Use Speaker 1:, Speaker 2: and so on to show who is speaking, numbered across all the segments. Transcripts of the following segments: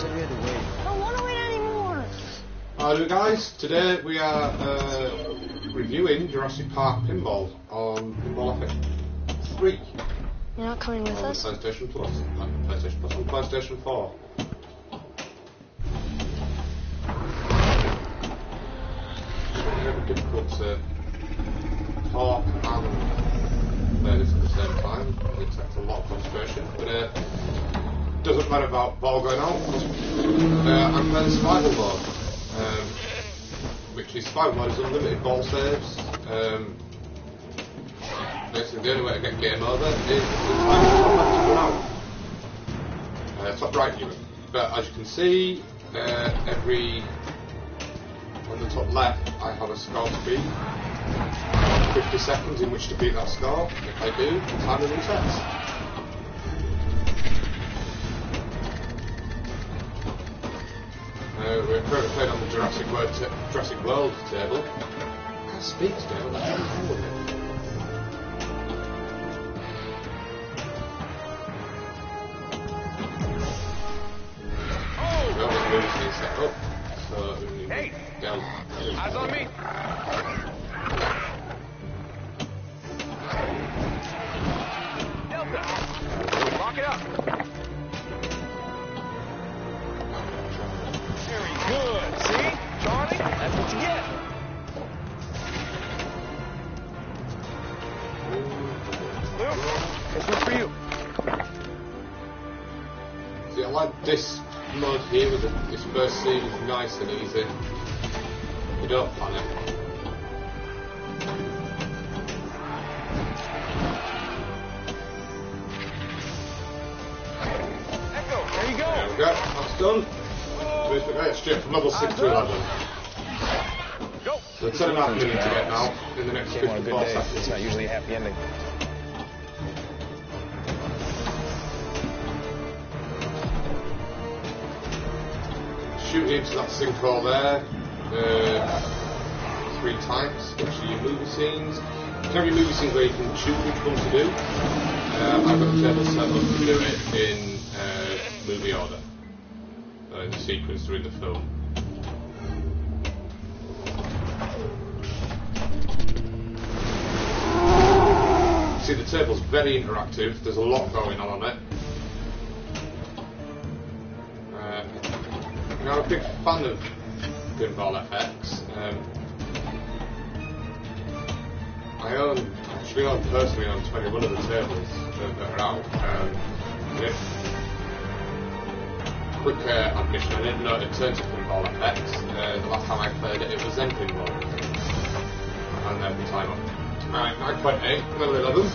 Speaker 1: said we had to wait.
Speaker 2: I don't want to wait anymore.
Speaker 3: Hello guys, today we are reviewing Jurassic Park Pinball on Pinball FX3.
Speaker 2: You're not coming with us?
Speaker 3: PlayStation Plus. PlayStation Plus on PlayStation 4. It's very difficult to talk and play this at the same time. It takes a lot of concentration, but doesn't matter about ball going out. I'm playing survival mode, which is survival mode is unlimited ball saves. Basically, the only way to get game over is the time the combat to run out. Top right, but as you can see, on the top left, I have a score speed. 50 seconds in which to beat that score. If I do, the timer resets. We're currently playing on the Jurassic World table. I can't speak today, what the hell is wrong with it? Well, the moves need set up, so we need to down.
Speaker 4: Eyes on me! Delta! Lock it up! Very good, see? Charlie, that's what you get! Luke, this one's for you.
Speaker 3: See, I like this mode here with this first scene is nice and easy. You don't panic.
Speaker 4: Echo, there you go!
Speaker 3: There we go, that's done. Right, straight from level 6 to 11.
Speaker 4: Go!
Speaker 3: So 10.5 minutes to get now in the next
Speaker 1: Came on a good
Speaker 3: 54
Speaker 1: day.
Speaker 3: seconds.
Speaker 1: It's not usually a happy ending.
Speaker 3: Shooting into that sinkhole there 3 times, which are your movie scenes. You can have your movie scenes where you can choose which one to do. I've got the table set up to do it in movie order, in the sequence during the film. See, the table's very interactive, there's a lot going on it. I'm a big fan of Pinball FX. I personally own 21 of the tables that are out. Quick admission, I didn't know it turned to Pinball FX. The last time I played it, it was then Pinball. And every time up. 9.8, level 11.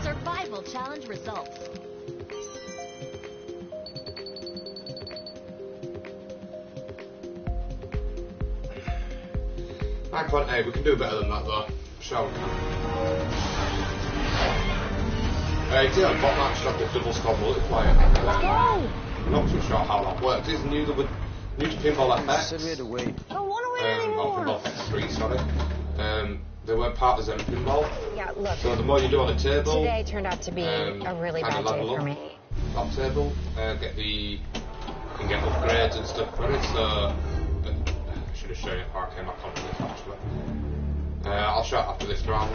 Speaker 5: Survival challenge results.
Speaker 3: Hey, we can do better than that though. Shall we? You see that bot match like the double score multiplier?
Speaker 2: Let's go!
Speaker 3: I'm not too sure how that works. It's new to Pinball FX.
Speaker 1: Said we had to wait.
Speaker 2: I don't want to wait
Speaker 3: Or
Speaker 2: anymore.
Speaker 3: Pinball FX3, sorry. They weren't part of Zen Pinball.
Speaker 2: Yeah, look.
Speaker 3: So the more you do on a table,
Speaker 2: Today turned out to be a really
Speaker 3: kinda
Speaker 2: bad day
Speaker 3: level
Speaker 2: for
Speaker 3: up.
Speaker 2: me.
Speaker 3: Top table, you can get upgrades and stuff for it. So I should have shown you how I came back onto this actually. I'll show it after this round.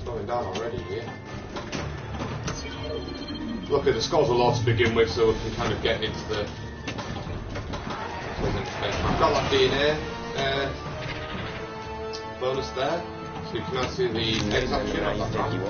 Speaker 3: Slowing down already here. Look, the scores are low to begin with, so we can kind of get into the. I've got that DNA bonus there, so you can now see the eggs action on that round.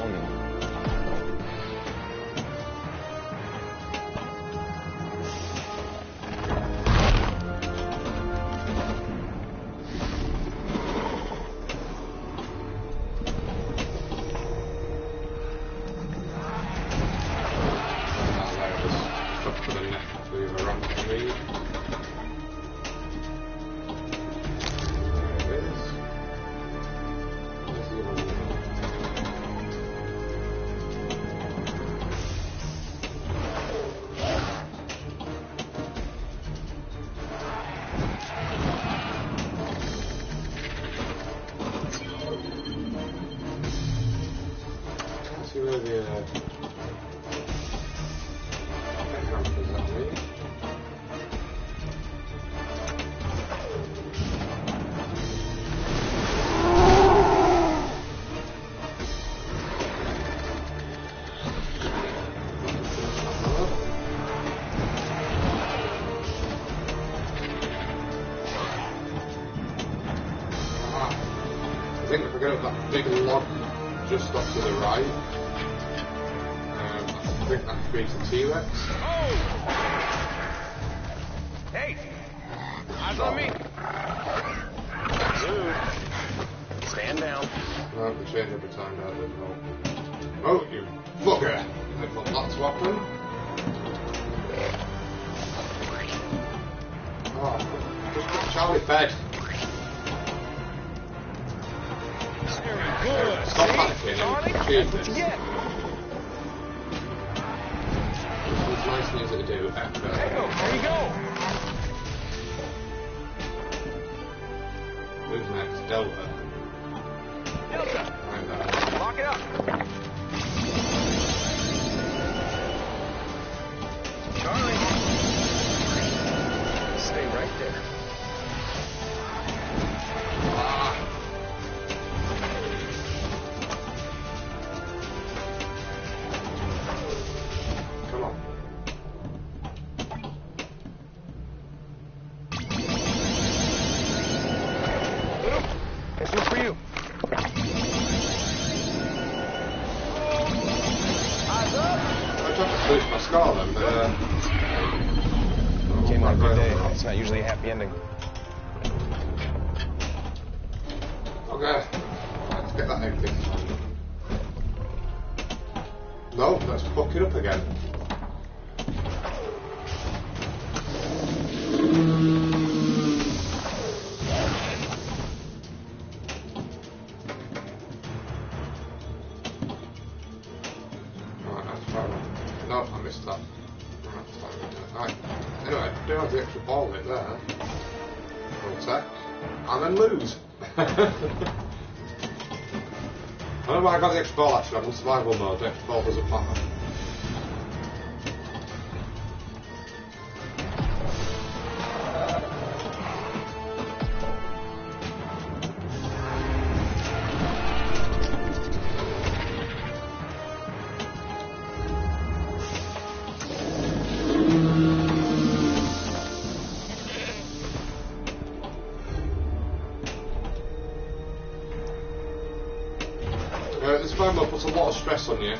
Speaker 3: think if I get up that big log just off to the right, I think that feeds the T-Rex.
Speaker 4: Oh! Hey! Eyes on me! Dude. Stand down.
Speaker 3: No, I have to change every time now, don't know. Oh, you bugger! I thought that's what happened. Oh, just put Charlie fed.
Speaker 4: Very good.
Speaker 3: Stop
Speaker 4: See?
Speaker 3: panicking
Speaker 4: Charlie,
Speaker 3: and
Speaker 4: that's
Speaker 3: cheers
Speaker 4: what
Speaker 3: this.
Speaker 4: you get.
Speaker 3: It's nice things to do.
Speaker 4: Echo, there you go.
Speaker 3: Who's next? Delta.
Speaker 4: Delta,
Speaker 3: Find out.
Speaker 4: lock it up. Charlie. Stay right there.
Speaker 3: Ah. Come on.
Speaker 4: Little, this one's for you. Eyes up.
Speaker 3: I tried to boost my score then, but
Speaker 4: Came on a good day. It's not usually a happy ending.
Speaker 3: okay. Let's get that egg thing. No, let's fuck it up again. Right, that's fine. No, I missed that. That's fine. Right. Anyway, do have the extra ball in there. We'll take. And then lose. I don't know why I got the extra ball actually. I'm in survival mode. The extra ball doesn't matter. This game mode puts a lot of stress on you. You've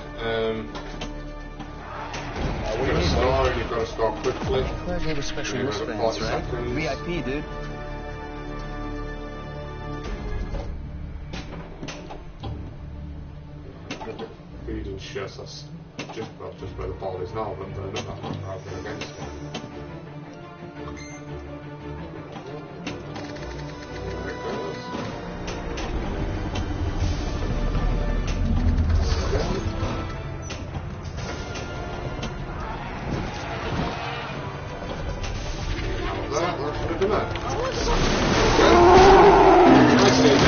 Speaker 3: got to score, and you've got to score quickly.
Speaker 1: Glad you have a special
Speaker 3: You've got
Speaker 1: wristbands,
Speaker 3: 40
Speaker 1: right?
Speaker 3: seconds.
Speaker 1: VIP, dude.
Speaker 3: Feeding shit, that's just where the ball is now, but not against it. There it goes. That should have done it. Nice DJ.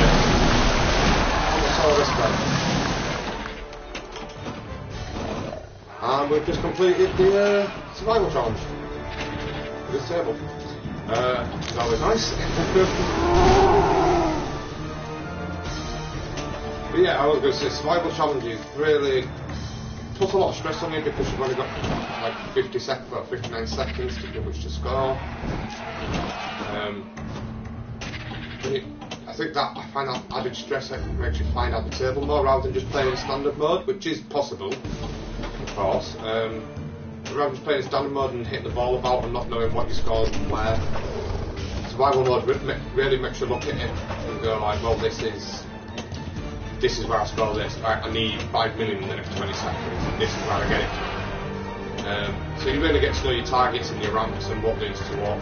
Speaker 3: Almost saw this guy. And we've just completed the survival challenge. This table. That was nice. But yeah, I was going to say, survival challenges really put a lot of stress on you because you've only got like 50 seconds, or 59 seconds to which to score. I think that I find that added stress makes you find out the table more rather than just playing in standard mode, which is possible, of course. Rather than just playing in standard mode and hitting the ball about and not knowing what you scored and where, survival mode really makes you look at it and go like, well, this is where I score this. I need 5 million in the next 20 seconds, and this is where I get it from. So you really get to know your targets and your ramps and what needs to what.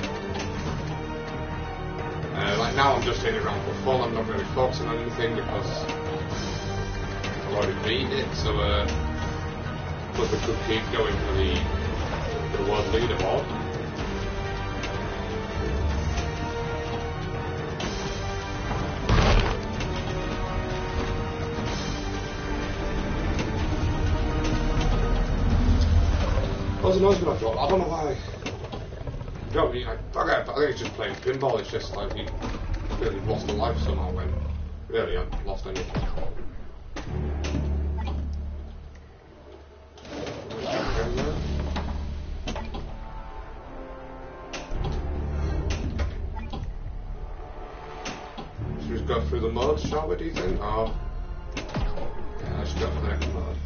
Speaker 3: Like now I'm just hitting around for fun, I'm not really focusing on anything because I've already beat it, so but we could keep going for the world leaderboard. What's the noise when I drop? I don't know why. You know, I think it's just playing pinball, it's just like you really lost a life somehow when really I haven't lost anything. She's go through the modes, shall we, do you think? Or... yeah, let's go for the next mode.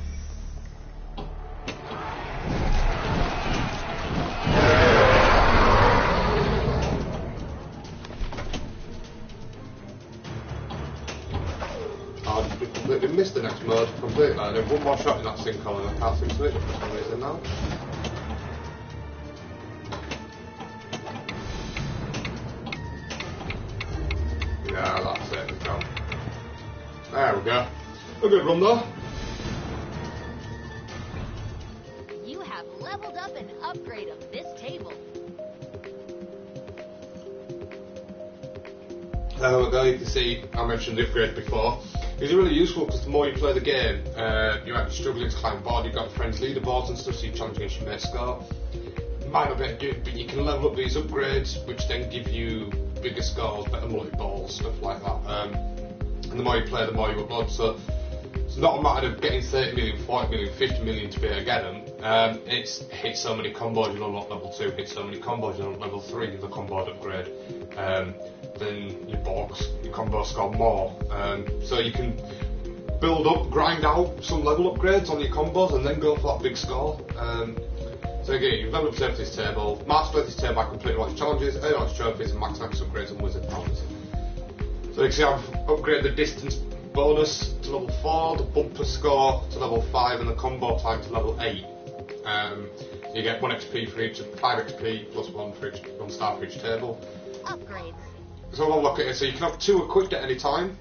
Speaker 3: I completely missed the next mode completely. I did one more shot in that sinkhole and I can't seem to hit it for some reason now. Yeah, that's it, we've gone. There we go. A good run though.
Speaker 5: You have leveled up an upgrade of this table.
Speaker 3: There we go, you can see I mentioned the upgrade before. It's really useful because the more you play the game, you might be struggling to climb board, you've got friends leaderboards and stuff, so you challenge against your mate score. Might not be able to do it, but you can level up these upgrades, which then give you bigger scores, better multi-balls, stuff like that. And the more you play, the more you upload, so it's not a matter of getting 30 million, 40 million, 50 million to be able to get them. It's hit so many combos, you'll unlock level 2, hit so many combos, you'll unlock level 3 the combo upgrade. Then your combo score more. So you can build up, grind out some level upgrades on your combos and then go for that big score. So again, you've leveled up this table, master this table by completing all its challenges, earn all its trophies and max upgrades and wizard powers. So you can see I've upgraded the distance bonus to level 4, the bumper score to level 5 and the combo time to level 8. You get 1 XP for each, 5 XP plus 1 star for each table.
Speaker 5: Upgrades.
Speaker 3: So we'll look at it. So you can have 2 equipped at any time.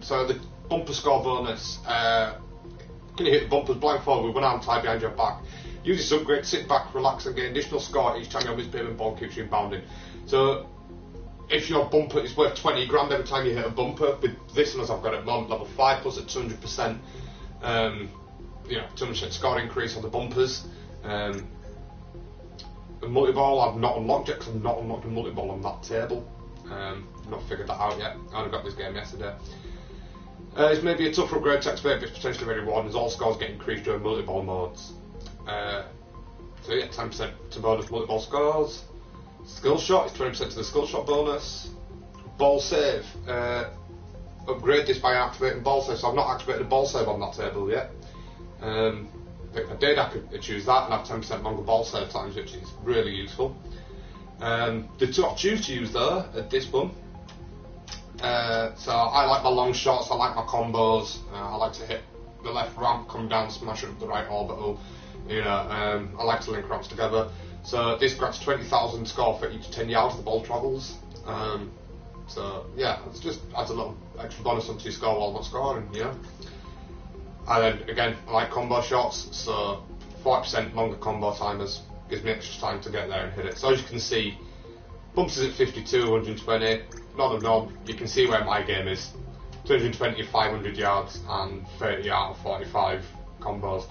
Speaker 3: So the bumper score bonus, can you hit the bumpers blindfolded with one arm tied behind your back? Use this upgrade, sit back, relax and gain additional score each time your misbehaving ball keeps you bounding. So if your bumper is worth 20 grand every time you hit a bumper, with this one as I've got it at the moment, level 5 plus a 200%, 200% score increase on the bumpers. The multi-ball I've not unlocked yet because I've not unlocked a multi-ball on that table. I've not figured that out yet. I only got this game yesterday. It's maybe a tougher upgrade to expect, but it's potentially very rewarding as all scores get increased during multi-ball modes. So yeah, 10% to bonus multi-ball scores. Skill shot is 20% to the skill shot bonus. Ball save. Upgrade this by activating ball save. So I've not activated a ball save on that table yet. If I did, I could choose that and have 10% longer ball save times, which is really useful. The 2 I choose to use though at this one. So I like my long shots, I like my combos, I like to hit the left ramp, come down, smash it up the right orbital. I like to link ramps together. So this grants 20,000 score for each 10 yards the ball travels. So yeah, it just adds a little extra bonus onto your score while not scoring, And then again, I like combo shots, so 40% longer combo timers gives me extra time to get there and hit it. So as you can see, bumps is at 52, 120, not a knob. You can see where my game is. 220 at 500 yards and 30 out of 45 combos.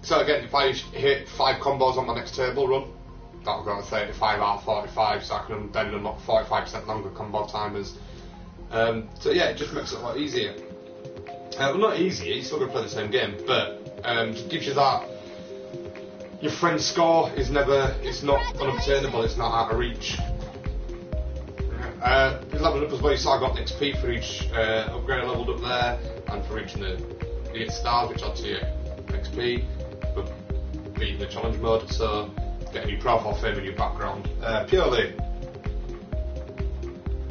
Speaker 3: So again, if I hit 5 combos on my next table run, that'll go to 35 out of 45, so I can then unlock 45% longer combo timers. So yeah, it just makes it a lot easier. Well, not easy, you're still going to play the same game, but it gives you that. Your friend's score is it's not unobtainable, it's not out of reach. Leveling up as well, so I got an XP for each upgrade I leveled up there, and for reaching the 8 stars, which adds to your XP for beating the challenge mode, so getting your profile fame in your background. Purely,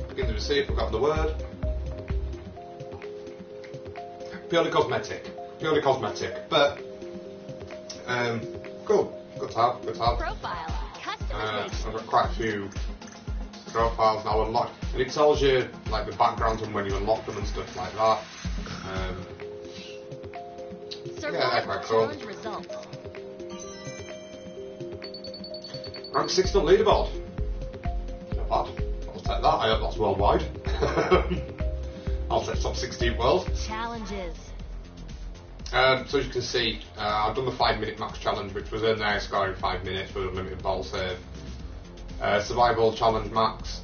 Speaker 3: begin to receive, forgot the word. Purely cosmetic, but cool, good to have.
Speaker 5: Profile. Customization.
Speaker 3: I've got quite a few profiles now unlocked, and it tells you like the backgrounds and when you unlock them and stuff like that. Yeah, they're quite cool.
Speaker 5: Results.
Speaker 3: Rank 6 on leaderboard. Not bad. I'll take that. I hope that's worldwide. I'll take top 16 world.
Speaker 5: Challenges.
Speaker 3: So as you can see, I've done the 5-minute max challenge, which was in there scoring 5 minutes with a limited ball save. Survival challenge max.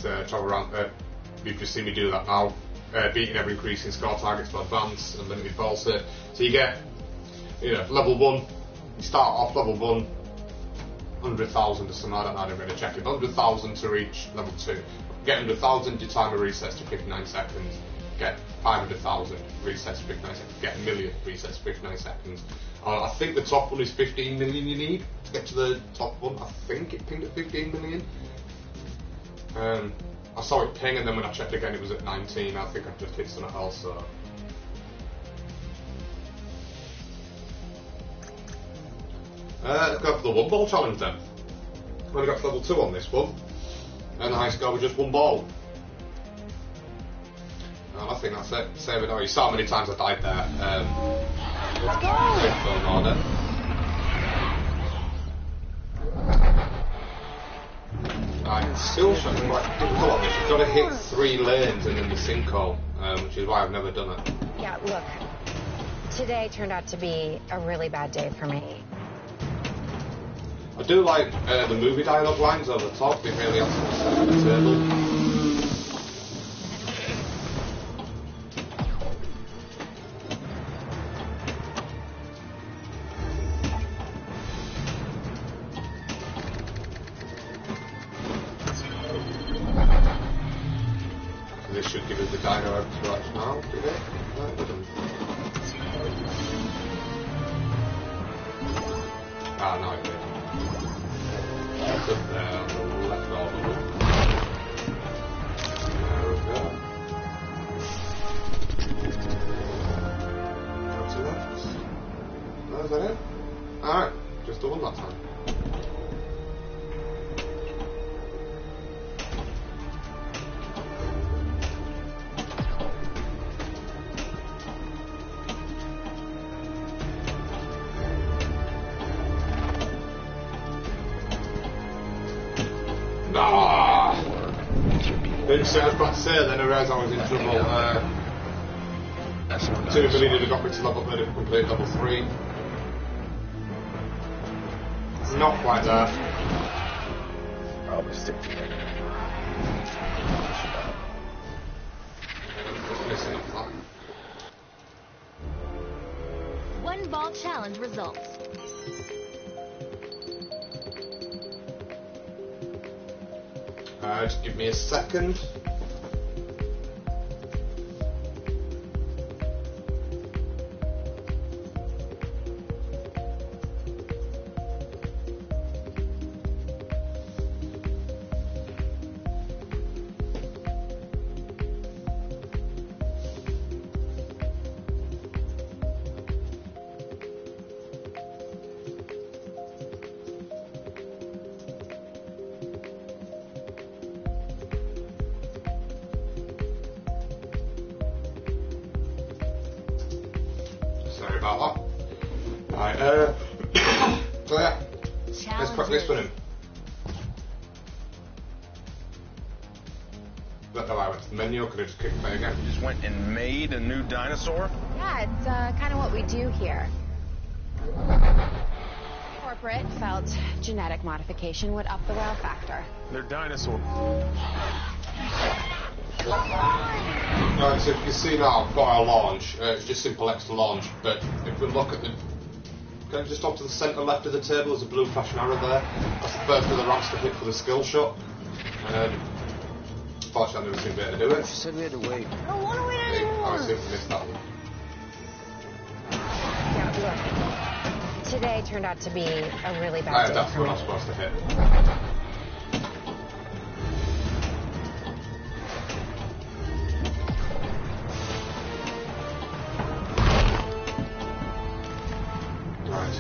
Speaker 3: Travel around. You've just seen me do that now. Beating every increasing score targets to advance and limited ball save. So you get, level 1. You start off level 1 100,000 or something, I don't know, I didn't really check it. 100,000 to reach level 2. Get 100,000, your timer resets to 59 seconds. Get 500,000, resets to 59 seconds. Get a million, resets to 59 seconds. I think the top one is 15 million you need to get to the top one. I think it pinged at 15 million. I saw it ping, and then when I checked again it was at 19. I think I've just hit something else, so... Let's go for the one ball challenge then. I've only got to level 2 on this one, and the high score was just one ball. And I think that's it. Save it. Oh, you saw how many times I died there. Let's go! In order. Right, still shot's quite difficult on this. You've got to hit 3 lanes and then the sinkhole, which is why I've never done it.
Speaker 2: Yeah, look. Today turned out to be a really bad day for me.
Speaker 3: I do like the movie dialogue lines over the top. They really have some stuff on the table. This should give us the dino extract now, did it? No, it doesn't. Ah, no, it did. It's up there on the left order. There we go. That's it. No, is that it? Alright, just the one that time. I was about to say, then I realised I was in trouble. 2 million had got me to level, complete level 3. Not quite there.
Speaker 4: Probably stick together.
Speaker 3: Missing off that.
Speaker 5: One ball challenge results.
Speaker 3: Just give me a second. Sorry about that. Right, so yeah, let's crack this one in. Don't know why I went to the menu, could have just kicked play again.
Speaker 4: You just went and made a new dinosaur?
Speaker 1: Yeah, it's kind of what we do here. Corporate felt genetic modification would up the wow factor.
Speaker 4: They're dinosaurs.
Speaker 3: Right, so if you see now, I've got our launch. It's just simple X to launch, but if we look at the... Going just up to the centre left of the table, there's a blue flashing arrow there. That's the first of the ramps to hit for the skill shot. Fortunately, I've never seen a bit to do it.
Speaker 6: She said we had to wait.
Speaker 2: I don't want to wait anymore.
Speaker 3: I see if we missed that one.
Speaker 2: Yeah, look. Today turned out to be a really bad day
Speaker 3: That's
Speaker 2: for
Speaker 3: what
Speaker 2: me.
Speaker 3: I'm supposed to hit.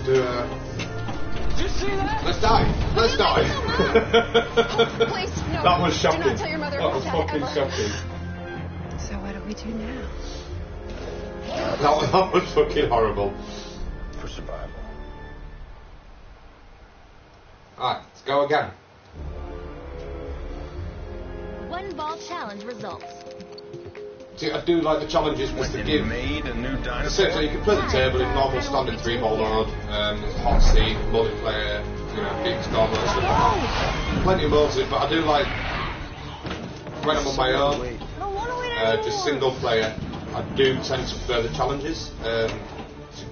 Speaker 3: Did
Speaker 1: you see that?
Speaker 3: Let's die! Let's die!
Speaker 1: Oh, please, no.
Speaker 3: That was shocking.
Speaker 1: Do not tell your mother
Speaker 3: that was
Speaker 1: about
Speaker 3: fucking
Speaker 1: it ever.
Speaker 3: shocking.
Speaker 1: So what do we do now?
Speaker 3: That was fucking horrible.
Speaker 4: For survival.
Speaker 3: Alright, let's go again.
Speaker 5: One ball challenge results.
Speaker 3: See, I do like the challenges because they give...
Speaker 4: made a new dinosaur?
Speaker 3: So you can play the table in normal standard 3-ball mode, there's hot seat, multiplayer, you know, big score mode, so plenty of modes in it, but I do like, when I'm on my own, just single player, I do tend to prefer the challenges,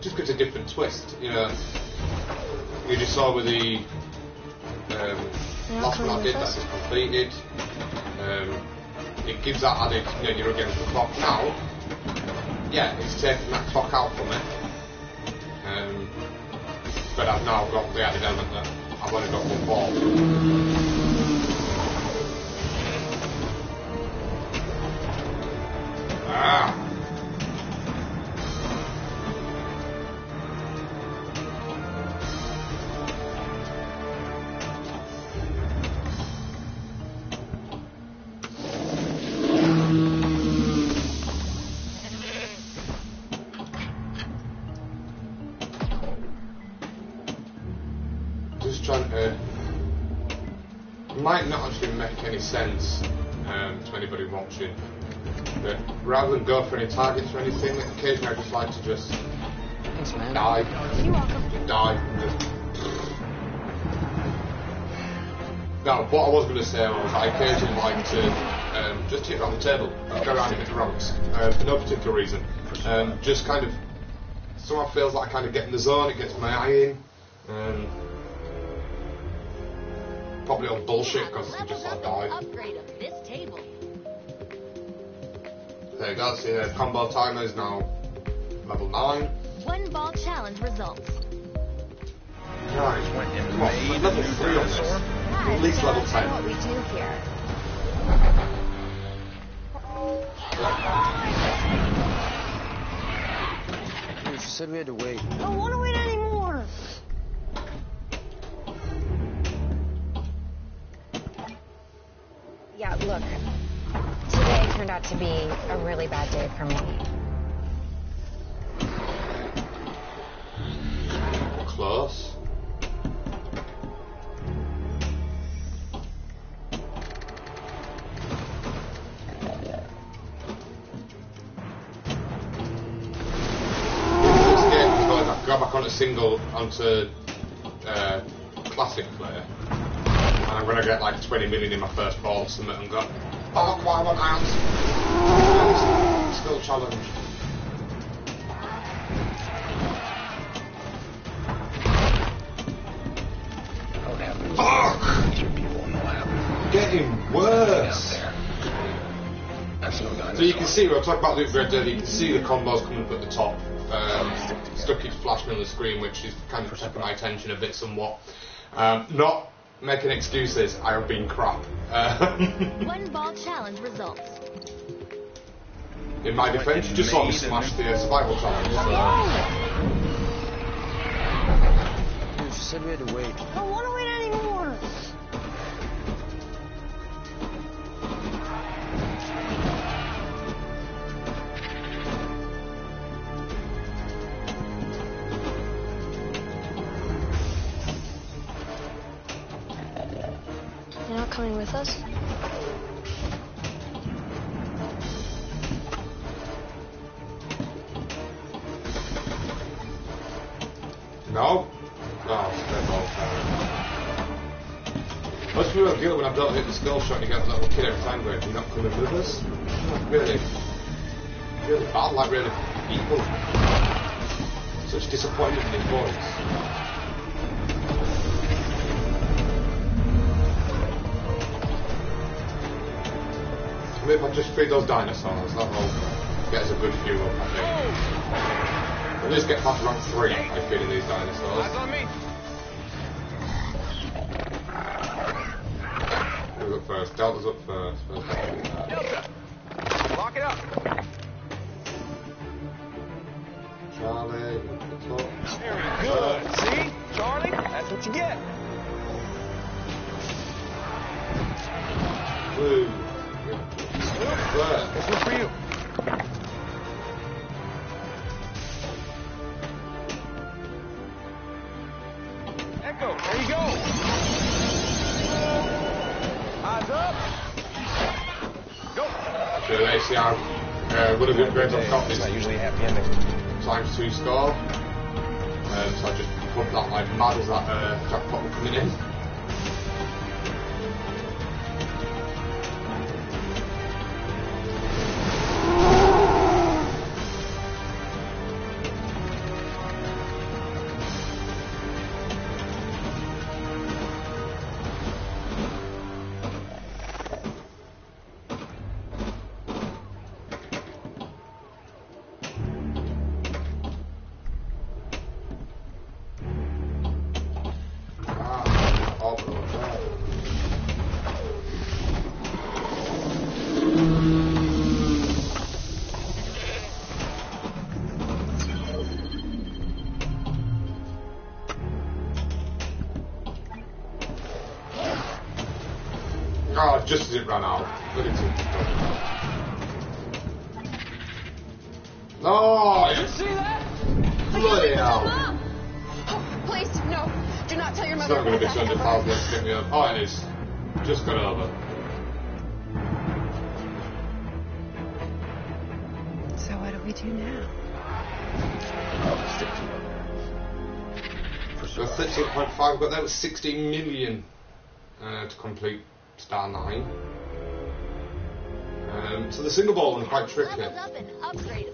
Speaker 3: just because it's a different twist, you know. You just saw with the Last one I did that is completed. It gives that added, you know, you're against the clock now. Yeah, it's taking that clock out from it. But I've now got the added element that I've only got one ball. Ah! Trying to, might not actually make any sense to anybody watching, but rather than go for any targets or anything, occasionally I just like to just die.
Speaker 2: You're welcome.
Speaker 3: Just die. Now, what I was going to say was I occasionally like to just hit around the table, go around and hit the rocks, for no particular reason. Just kind of, somehow feels like I kind of get in the zone, it gets my eye in. Probably on bullshit because I just like die.
Speaker 5: Upgrade of this table.
Speaker 3: There you go, see the combo timer is now level 9.
Speaker 5: One ball challenge results.
Speaker 3: Right, come on, we're level 3 on this. At least level 10.
Speaker 2: What we do here.
Speaker 6: Dude, she said we had to wait.
Speaker 2: I don't want to wait anymore. Yeah, look. Today turned out to be a really bad day for me.
Speaker 3: Close. Go back onto single, onto classic player, and I'm going to get like 20 million in my first ball or something and go, oh, why am I out? Skill challenge.
Speaker 6: What happens?
Speaker 3: Fuck!
Speaker 6: Your people know what happens.
Speaker 3: Getting worse.
Speaker 6: That's no dinosaur.
Speaker 3: So you can see, when I talk about Loop Red Dead, you can see the combos coming up at the top. Stuff keeps flashing on the screen, which is kind of taking my attention a bit somewhat. Not making excuses, I have been crap.
Speaker 5: One ball challenge results.
Speaker 3: In my defense, you just saw me smash the survival challenge.
Speaker 6: Dude, she said we had to wait.
Speaker 2: I don't want to wait anymore. You're not coming with us?
Speaker 3: No? No, straight ball. Most people are guilty when I don't hit the skill shot and you get that little kid every time going, you're not coming with us? Really bad, like really evil. Such disappointment in his voice. Maybe if I just feed those dinosaurs, that'll get us a good few up, I think. At least get past rank 3 by feeding these dinosaurs.
Speaker 4: Eyes on me.
Speaker 3: Who's up first? Delta's up first.
Speaker 4: Delta. Lock it up.
Speaker 3: Charlie, up the top.
Speaker 4: Very good. See? Charlie? That's what you get.
Speaker 3: Blue.
Speaker 4: This one's for you. Echo, there you go. Eyes up. Go.
Speaker 3: So they see how one of the upgrades I've got is
Speaker 6: It's not usually a happy ending.
Speaker 3: ×2 score. So I just put that like mad as that jackpot coming in. just as it ran out. But it's no!
Speaker 4: Did you see that?
Speaker 3: Bloody hell!
Speaker 1: Mom! Oh, please, no. Do not tell your
Speaker 3: It's
Speaker 1: mother.
Speaker 3: not going to be
Speaker 1: about that
Speaker 3: 200,000
Speaker 1: ever.
Speaker 3: to get me up. Oh, it is. Just got over.
Speaker 2: So what do we do now?
Speaker 6: I'll stick to it. For
Speaker 3: So
Speaker 6: sure.
Speaker 3: 13.5, but that was 16 million to complete Star 9. So the single ball one's quite tricky.
Speaker 5: Leveled up and upgraded.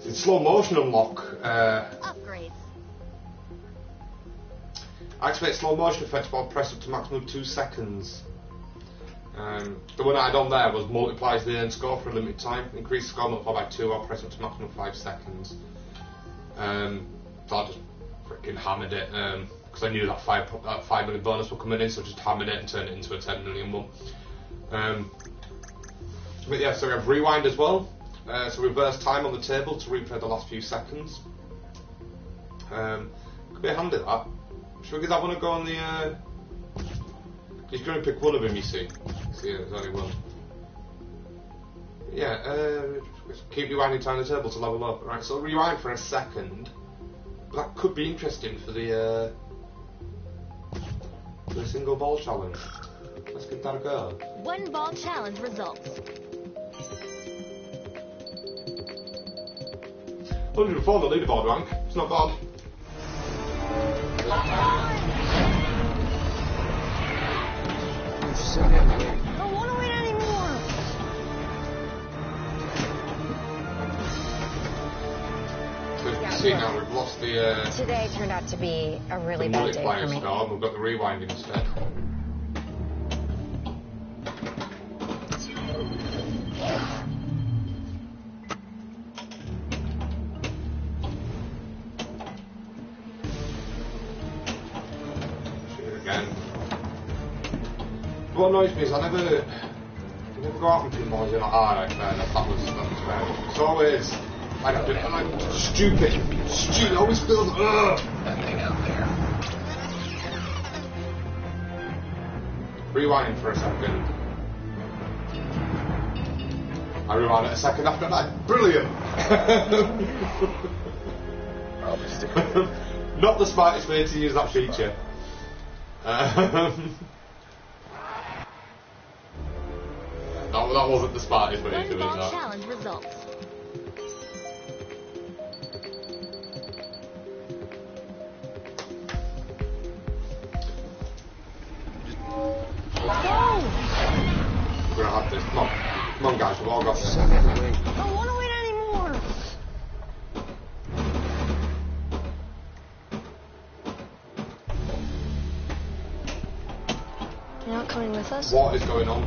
Speaker 3: It's slow motion unlock.
Speaker 5: Upgrades.
Speaker 3: Activate slow motion effects while pressed up to maximum 2 seconds. The one I had on there was multiplies the earned score for a limited time. Increase the score multiplied by 2 while pressed up to maximum 5 seconds. So I just freaking hammered it because I knew that 5 million bonus would come in, so I just hammered it and turned it into a 10 million one. But yeah, so we have rewind as well. So reverse time on the table to replay the last few seconds. Could be handy that. Should we give that one a go on the... He's going to pick one of them, you see. See, there's only one. Yeah, keep rewinding time on the table to level up. Right, so rewind for a second. That could be interesting for the single ball challenge. Let's give that a go.
Speaker 5: One ball challenge results.
Speaker 3: 104 on the leaderboard rank. It's not bad.
Speaker 6: You said we had to wait.
Speaker 2: I don't want to wait anymore.
Speaker 3: So you can see now we've lost the
Speaker 2: Today turned out to be a really bad day for
Speaker 3: multiplier
Speaker 2: me.
Speaker 3: score and we've got the rewind instead. Again. What annoys me is I never go out and pinball. You're like, alright, fair enough. That was fair. It's always like stupid. Always feels ugh.
Speaker 6: That thing out there.
Speaker 3: Rewind for a second. I rewind it a second after that. Brilliant.
Speaker 6: I'll be sticking with it.
Speaker 3: Not the smartest way to use that feature. That wasn't the smartest way to
Speaker 5: One
Speaker 3: do
Speaker 5: ball
Speaker 3: that.
Speaker 5: challenge results.
Speaker 3: We're gonna have this. Come on guys, we've all got
Speaker 6: You
Speaker 3: this.
Speaker 6: said we had to wait.
Speaker 2: I don't want to wait anymore. You're not coming with us?
Speaker 3: What is going on?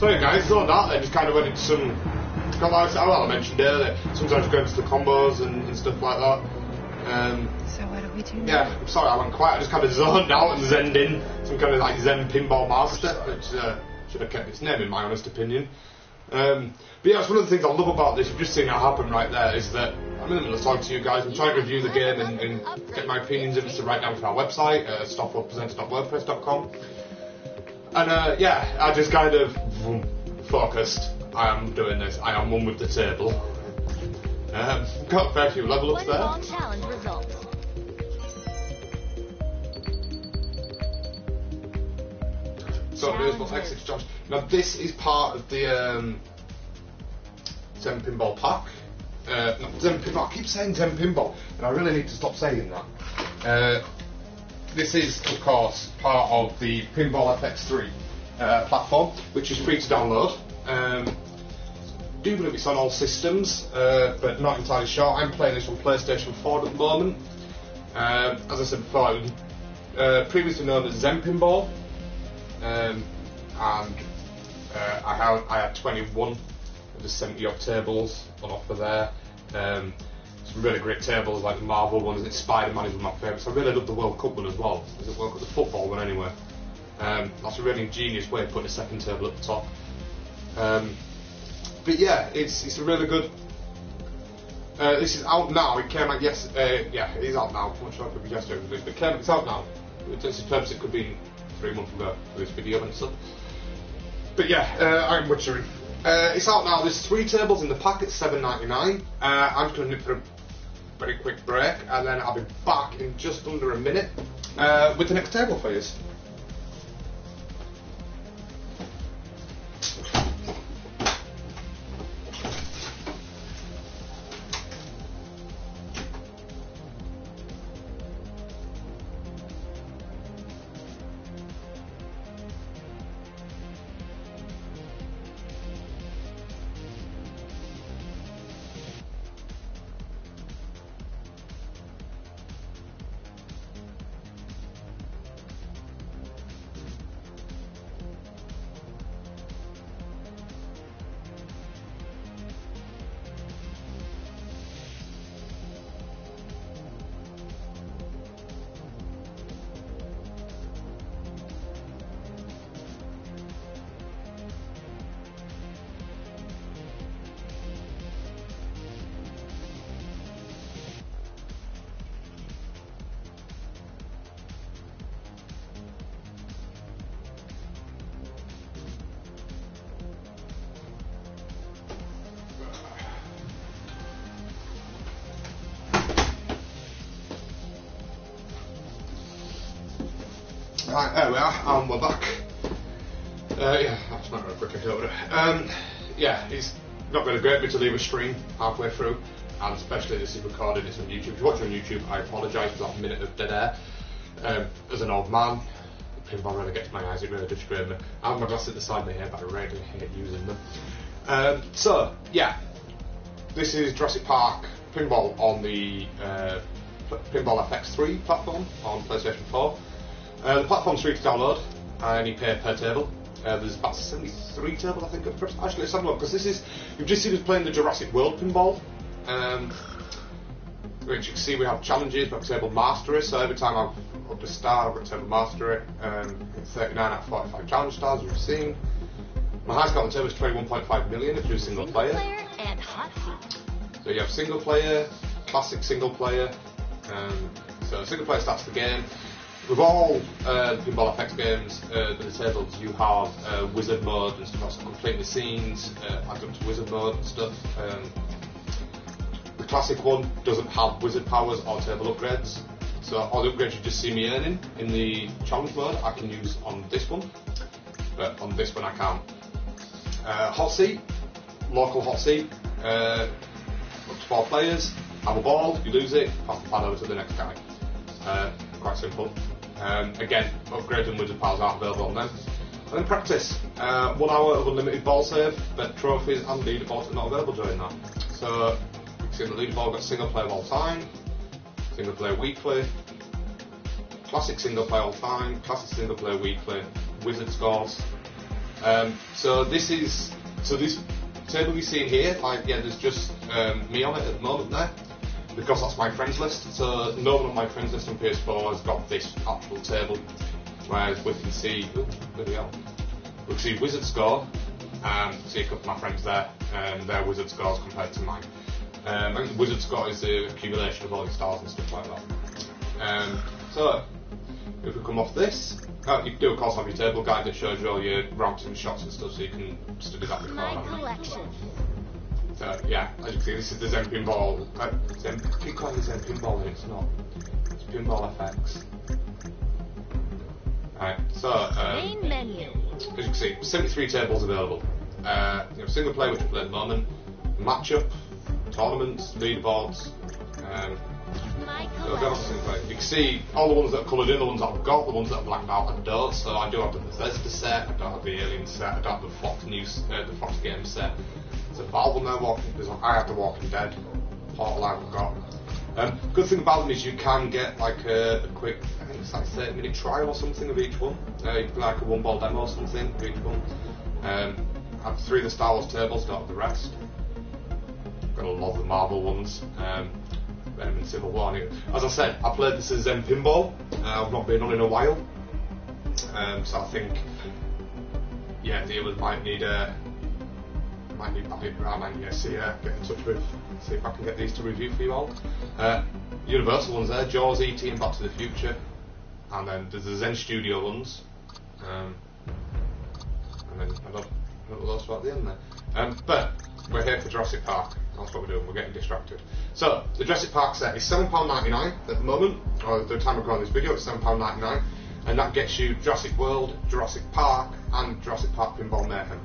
Speaker 3: sorry guys, zoned out and just kind of went into some, like I mentioned earlier, sometimes go into the combos and stuff like that.
Speaker 2: So what do we do now?
Speaker 3: Yeah, I'm sorry I went quiet, I just kind of zoned out and zenned in, some kind of like Zen Pinball Master, which should have kept its name in my honest opinion. But yeah, it's one of the things I love about this, you've just seen it happen right there, is that I'm in the middle of talking to you guys, I'm trying to review the game and get my opinions in, to write down for our website, stoffelpresenter.wordpress.com. And yeah, I just kind of focused, I am doing this, I am one with the table. Got a fair few level ups there.
Speaker 5: Pinball challenge results.
Speaker 3: So here's what exit challenge. Now this is part of the Zen Pinball pack. Not Zen Pinball, I keep saying Zen Pinball, and I really need to stop saying that. This is, of course, part of the Pinball FX3 platform, which is free to download. I do believe it's on all systems, but not entirely sure. I'm playing this on PlayStation 4 at the moment. As I said before, it was previously known as Zen Pinball, and I had 21 of the 70-odd tables on offer there. Some really great tables like the Marvel ones, Spider-Man is one of my favourites. I really love the World Cup one as well. Is it World Cup? The football one anyway. That's a really ingenious way of putting a second table at the top. But yeah, it's a really good. This is out now. It came out yesterday. Yeah, it is out now. I'm not sure if it was yesterday, but it's out now. It's purpose it could be 3 months ago for this video and stuff. But yeah, I'm butchering. It's out now. There's 3 tables in the pack. It's $7.99. I'm just going to nip for a very quick break, and then I'll be back in just under a minute with the next table for you. Right, there we are, and we're back. Yeah, that's not very quick, I don't know. Yeah, it's not really great, but to leave a stream halfway through, and especially this is recorded, it's on YouTube. If you watch on YouTube, I apologise for that minute of dead air. As an old man, the pinball really gets my eyes, it really does strain me. I have my glasses at the side of my hair, but I really hate using them. So, yeah, this is Jurassic Park Pinball on the Pinball FX3 platform on PlayStation 4. The platform's free to download, and you pay per table. There's about 73 tables, I think. Actually, let's have a look, because this is, you've just seen us playing the Jurassic World Pinball, which you can see we have challenges, but table mastery, so every time I've up to start, I've got table mastery, 39 out of 45 challenge stars, as you've seen. My highest score on the table is 21.5 million if you're single player.
Speaker 5: And hot seat.
Speaker 3: So you have single player, classic single player, so single player starts the game. With all the Pinball FX games, the tables, you have wizard mode and stuff, so completing the scenes, add up to wizard mode and stuff. The classic one doesn't have wizard powers or table upgrades, so all the upgrades you just see me earning in the challenge mode I can use on this one, but on this one I can't. Hot seat, local hot seat, up to 4 players, have a ball, you lose it, pass the pad over to the next guy. Quite simple. Again, upgrades and wizard powers aren't available on them. And then practice. 1 hour of unlimited ball save, but trophies and leaderboards are not available during that. So, you can see the leaderboard got single player all time, single player weekly, classic single player all time, classic single player weekly, wizard scores, So this table you see here, there's just me on it at the moment there, because that's my friends list. So no one on my friends list on PS4 has got this actual table, whereas we can see, we can see Wizard score, see a couple of my friends there, and their Wizard scores compared to mine. I think the Wizard score is the accumulation of all your stars and stuff like that. So if we come off this, you do of course have your table guide that shows you all your routes and shots and stuff, so you can study that before.
Speaker 5: My collection.
Speaker 3: So yeah, as you can see, this is the Zen Pinball. I keep calling it Zen Pinball and it's not. It's Pinball FX. Alright, so
Speaker 5: Main menu.
Speaker 3: as you can see, 73 tables available. Single player, which we play at the moment, matchup, tournaments, leaderboards.
Speaker 5: My
Speaker 3: So go on to
Speaker 5: collection.
Speaker 3: single player. You can see all the ones that are coloured in, the ones that I've got, the ones that are blacked out, I don't. So I do have the Bethesda set, I don't have the Alien set, I don't have the Fox Games set. So Valve on there, I have the Walking Dead, Portal I've got. Good thing about them is you can get like a quick, I think it's like 30-minute trial or something of each one. You can like a one-ball demo or something of each one. I have 3 of the Star Wars tables, don't have the rest. Got a lot of the Marvel ones. Venom and Civil War. As I said, I played this as Zen Pinball. I've not been on in a while. So I think, dealers might need get in touch with, see if I can get these to review for you all. Universal ones there, Jaws, E.T. and Back to the Future, and then there's the Zen Studio ones, and then I don't know what else about the end there. But we're here for Jurassic Park, that's what we're doing, we're getting distracted. So, the Jurassic Park set is £7.99 at the moment, or at the time of recording this video it's £7.99, and that gets you Jurassic World, Jurassic Park, and Jurassic Park Pinball Mayhem.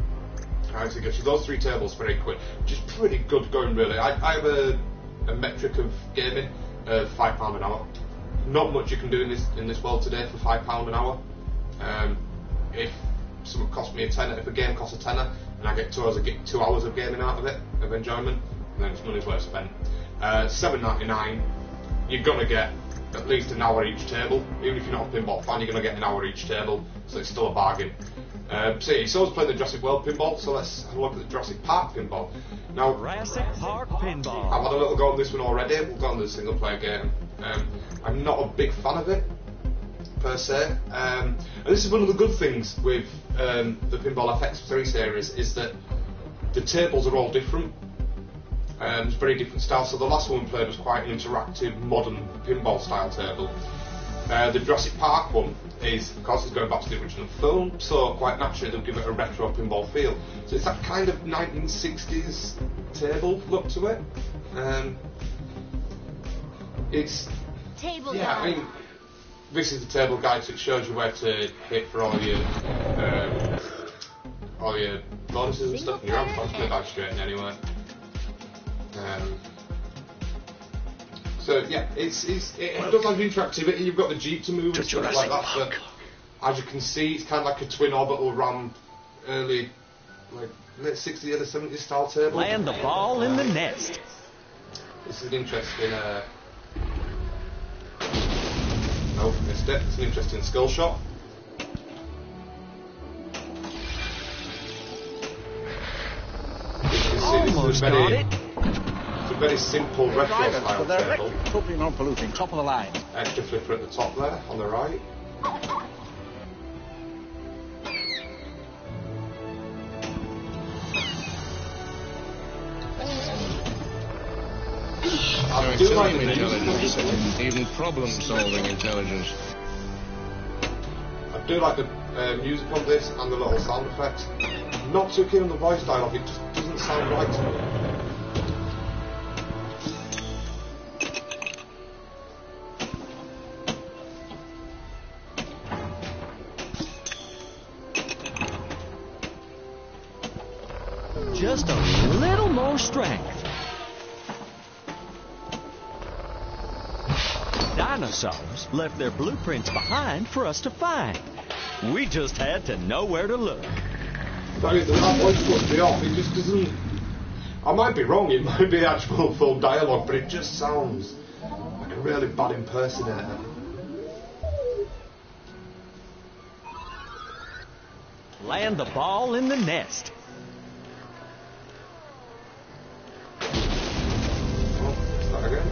Speaker 3: Alright, so it gets you those 3 tables for 8 quid, which is pretty good going really. I have a metric of gaming of £5 an hour. Not much you can do in this world today for £5 an hour. If something costs me a tenner, if a game costs a tenner, and I get 2 hours of gaming out of it, of enjoyment, then it's money's worth spent. $7.99, you're gonna get at least an hour each table. Even if you're not a pinball fan, you're gonna get an hour each table, so it's still a bargain. So I was playing the Jurassic World pinball, so let's have a look at the Jurassic Park pinball. Now,
Speaker 4: Jurassic Park Pinball.
Speaker 3: I've had a little go on this one already. We'll go on to the single player game. I'm not a big fan of it, per se. And this is one of the good things with the Pinball FX3 series, is that the tables are all different. It's very different styles. So the last one we played was quite an interactive, modern pinball style table. The Jurassic Park one is, of course, it's going back to the original film, so quite naturally they'll give it a retro pinball feel. So it's that kind of 1960s table look to it. It's
Speaker 5: Table
Speaker 3: yeah, I
Speaker 5: guide.
Speaker 3: mean, this is the table guide, so it shows you where to hit for all your bonuses and stuff. And your amp can dive straight in anyway. So yeah, it does have interactivity. You've got the Jeep to move and stuff like that. But as you can see, it's kind of like a twin orbital RAM, early, like late 60s, early 70s style table.
Speaker 4: Land the ball in the nest.
Speaker 3: This is an interesting. No, missed it. It's an interesting skill shot. You can see this is a very simple retro style table.
Speaker 6: Totally non-polluting, top of the line.
Speaker 3: Extra flipper at the top there, on the right. I do like the music.
Speaker 6: Even problem-solving intelligence.
Speaker 3: I do like the music on this and the little sound effects. Not too keen on the voice dialogue, it just doesn't sound right to me.
Speaker 4: Just a little more strength. Dinosaurs left their blueprints behind for us to find. We just had to know where to look.
Speaker 3: That voice puts me off, it just doesn't... I might be wrong, it might be actual full dialogue, but it just sounds like a really bad impersonator.
Speaker 4: Land the ball in the nest.
Speaker 3: Oh, start again.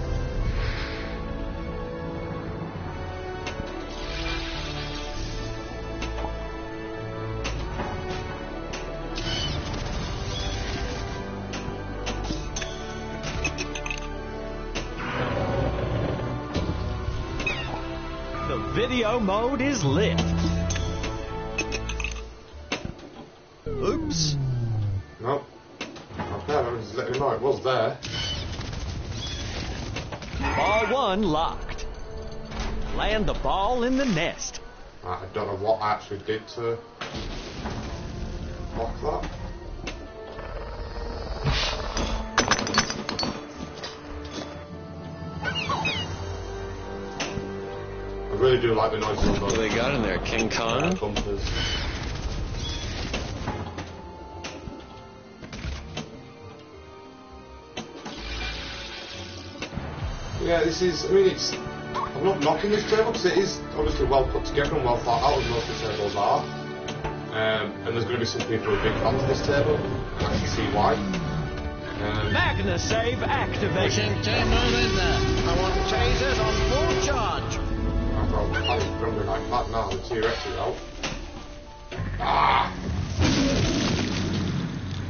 Speaker 4: The video mode is lit. Oops.
Speaker 3: Nope. Okay, I was just letting you know it was there.
Speaker 4: Ball 1 locked. Land the ball in the nest.
Speaker 3: I don't know what I actually did to block that. I really do like the noises on
Speaker 6: What
Speaker 3: those.
Speaker 6: do they got in there? King Kong?
Speaker 3: Bumpers. Yeah, this is, I mean, it's, I'm not knocking this table because it is obviously well put together and well thought out, as most of the tables are. And there's going to be some people who are big fans of this table, and I can see why.
Speaker 4: Magna save activated.
Speaker 7: Pushing table in there. I want tasers on full charge.
Speaker 3: I've got panic grumbling like that now, the T-Rex is out. Ah!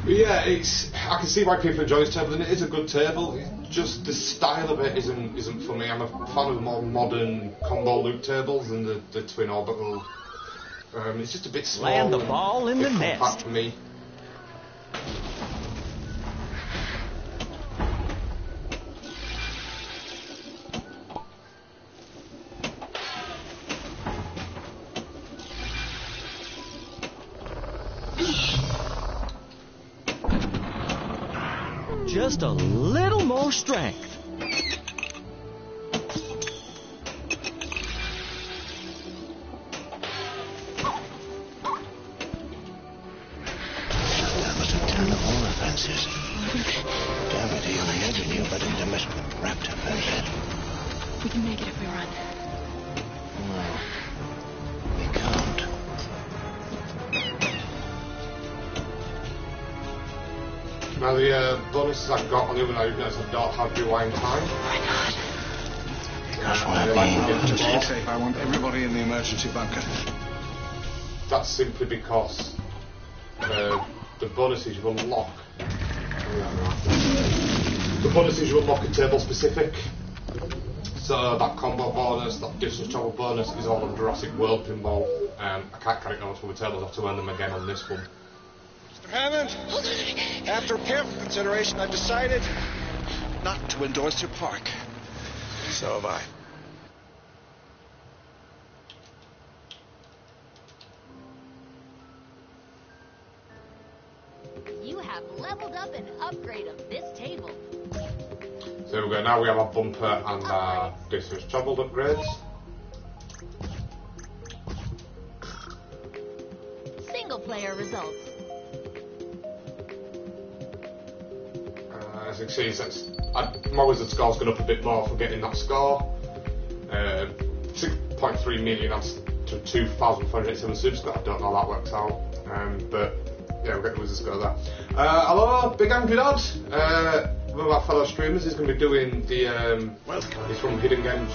Speaker 3: But yeah, it's, I can see why people enjoy this table, and it is a good table. It's just the style of it isn't for me. I'm a fan of the more modern combo loop tables and the twin orbital. It's just a bit small.
Speaker 4: Land the ball in the
Speaker 3: compact
Speaker 4: nest.
Speaker 3: for me.
Speaker 4: Just a little more strength.
Speaker 7: That must have turned off all the fences. Gravity on the edge of you, but into mess with raptor fences.
Speaker 8: We can make it if we run.
Speaker 7: No, we can't.
Speaker 3: Now the bonuses I've got on the other night, I don't have rewind time.
Speaker 8: Why not?
Speaker 7: Because
Speaker 3: I
Speaker 7: we're
Speaker 3: like
Speaker 7: being
Speaker 3: to get
Speaker 6: To
Speaker 3: to
Speaker 6: stay
Speaker 3: ball.
Speaker 6: safe, I want everybody in the emergency bunker.
Speaker 3: That's simply because the bonuses you unlock. The bonuses you unlock are table specific. So that combo bonus, that distance travel bonus is all on Jurassic World Pinball. I can't carry it on from the tables, I have to earn them again on this one.
Speaker 9: Mr. Hammond, after careful consideration, I've decided not to endorse your park.
Speaker 6: So have I.
Speaker 5: You have leveled up an upgrade of this table.
Speaker 3: So here we go, now we have our bumper and our distance travelled upgrades.
Speaker 5: Single player results.
Speaker 3: As you can see, my wizard score's gone up a bit more for getting that score. 6.3 million adds to 2,487 super score. I don't know how that works out. But yeah, we'll get the wizard score there. Hello, Big Angry Dad. One of our fellow streamers is going to be doing the. He's from Hidden Games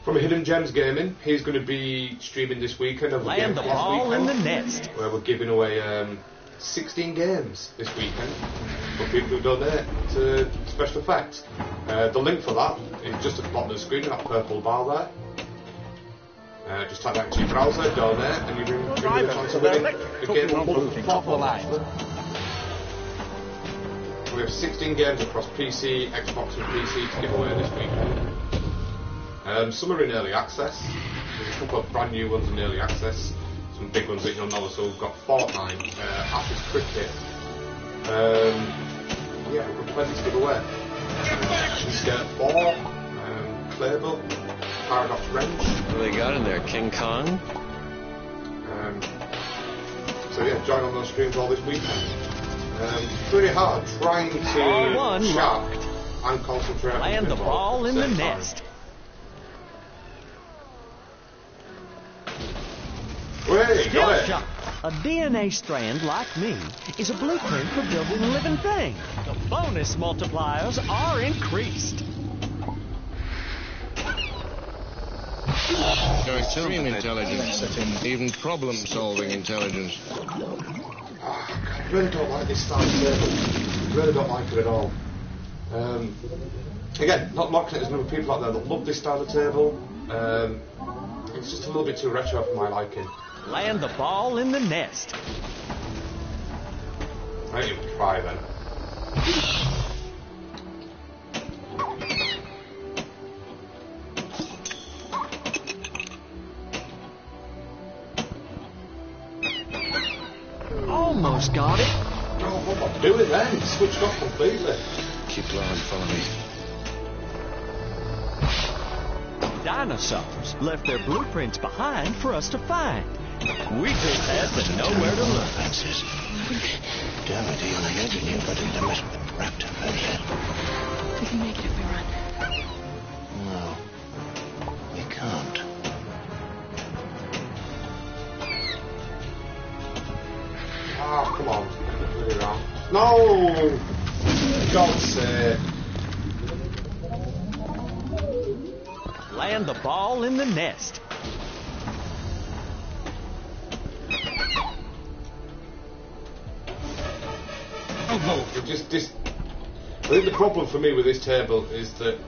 Speaker 3: From Hidden Gems Gaming. He's going to be streaming this weekend.
Speaker 4: Land the ball in the nest.
Speaker 3: Where we're giving away 16 games this weekend for people who donate to special effects. The link for that is just at the bottom of the screen in that purple bar there. Just type that into your browser, donate, and you'll be a chance of winning a game of multiple platforms. We have 16 games across PC, Xbox and PC to give away this weekend. Some are in early access. There's a couple of brand new ones in early access. Some big ones that you'll know. So we've got Fortnite, Ashes Cricket. Yeah, we've got plenty to give away. Skate 4, Playbook, Paradox Wrench.
Speaker 6: What do they got in there? King Kong?
Speaker 3: So yeah, join on those streams all this weekend. Pretty hard trying to chat and concentrate.
Speaker 4: Land the ball in the
Speaker 3: same
Speaker 4: nest.
Speaker 3: time. got it.
Speaker 4: shot. A DNA strand like me is a blueprint for building a living thing. The bonus multipliers are increased.
Speaker 6: Your extreme intelligence, even problem-solving intelligence.
Speaker 3: I really don't like this style of table. Really don't like it at all. Again, not mocking it, there's many people out there that love this style of table. It's just a little bit too retro for my liking.
Speaker 4: Land the ball in the nest.
Speaker 3: I ain't even try then.
Speaker 4: Almost got it.
Speaker 3: Oh, what am I doing then? Switched off completely.
Speaker 6: Keep low and follow me.
Speaker 4: Dinosaurs left their blueprints behind for us to find. We just had to know where to look.
Speaker 7: Fences. Gravity on the avenue, but in the midst of raptor fences.
Speaker 8: We can make it if we run.
Speaker 7: No, we can't.
Speaker 3: Ah, come on. Really wrong. No! God's sake.
Speaker 4: Land the ball in the nest.
Speaker 3: It just I think the problem for me with this table is that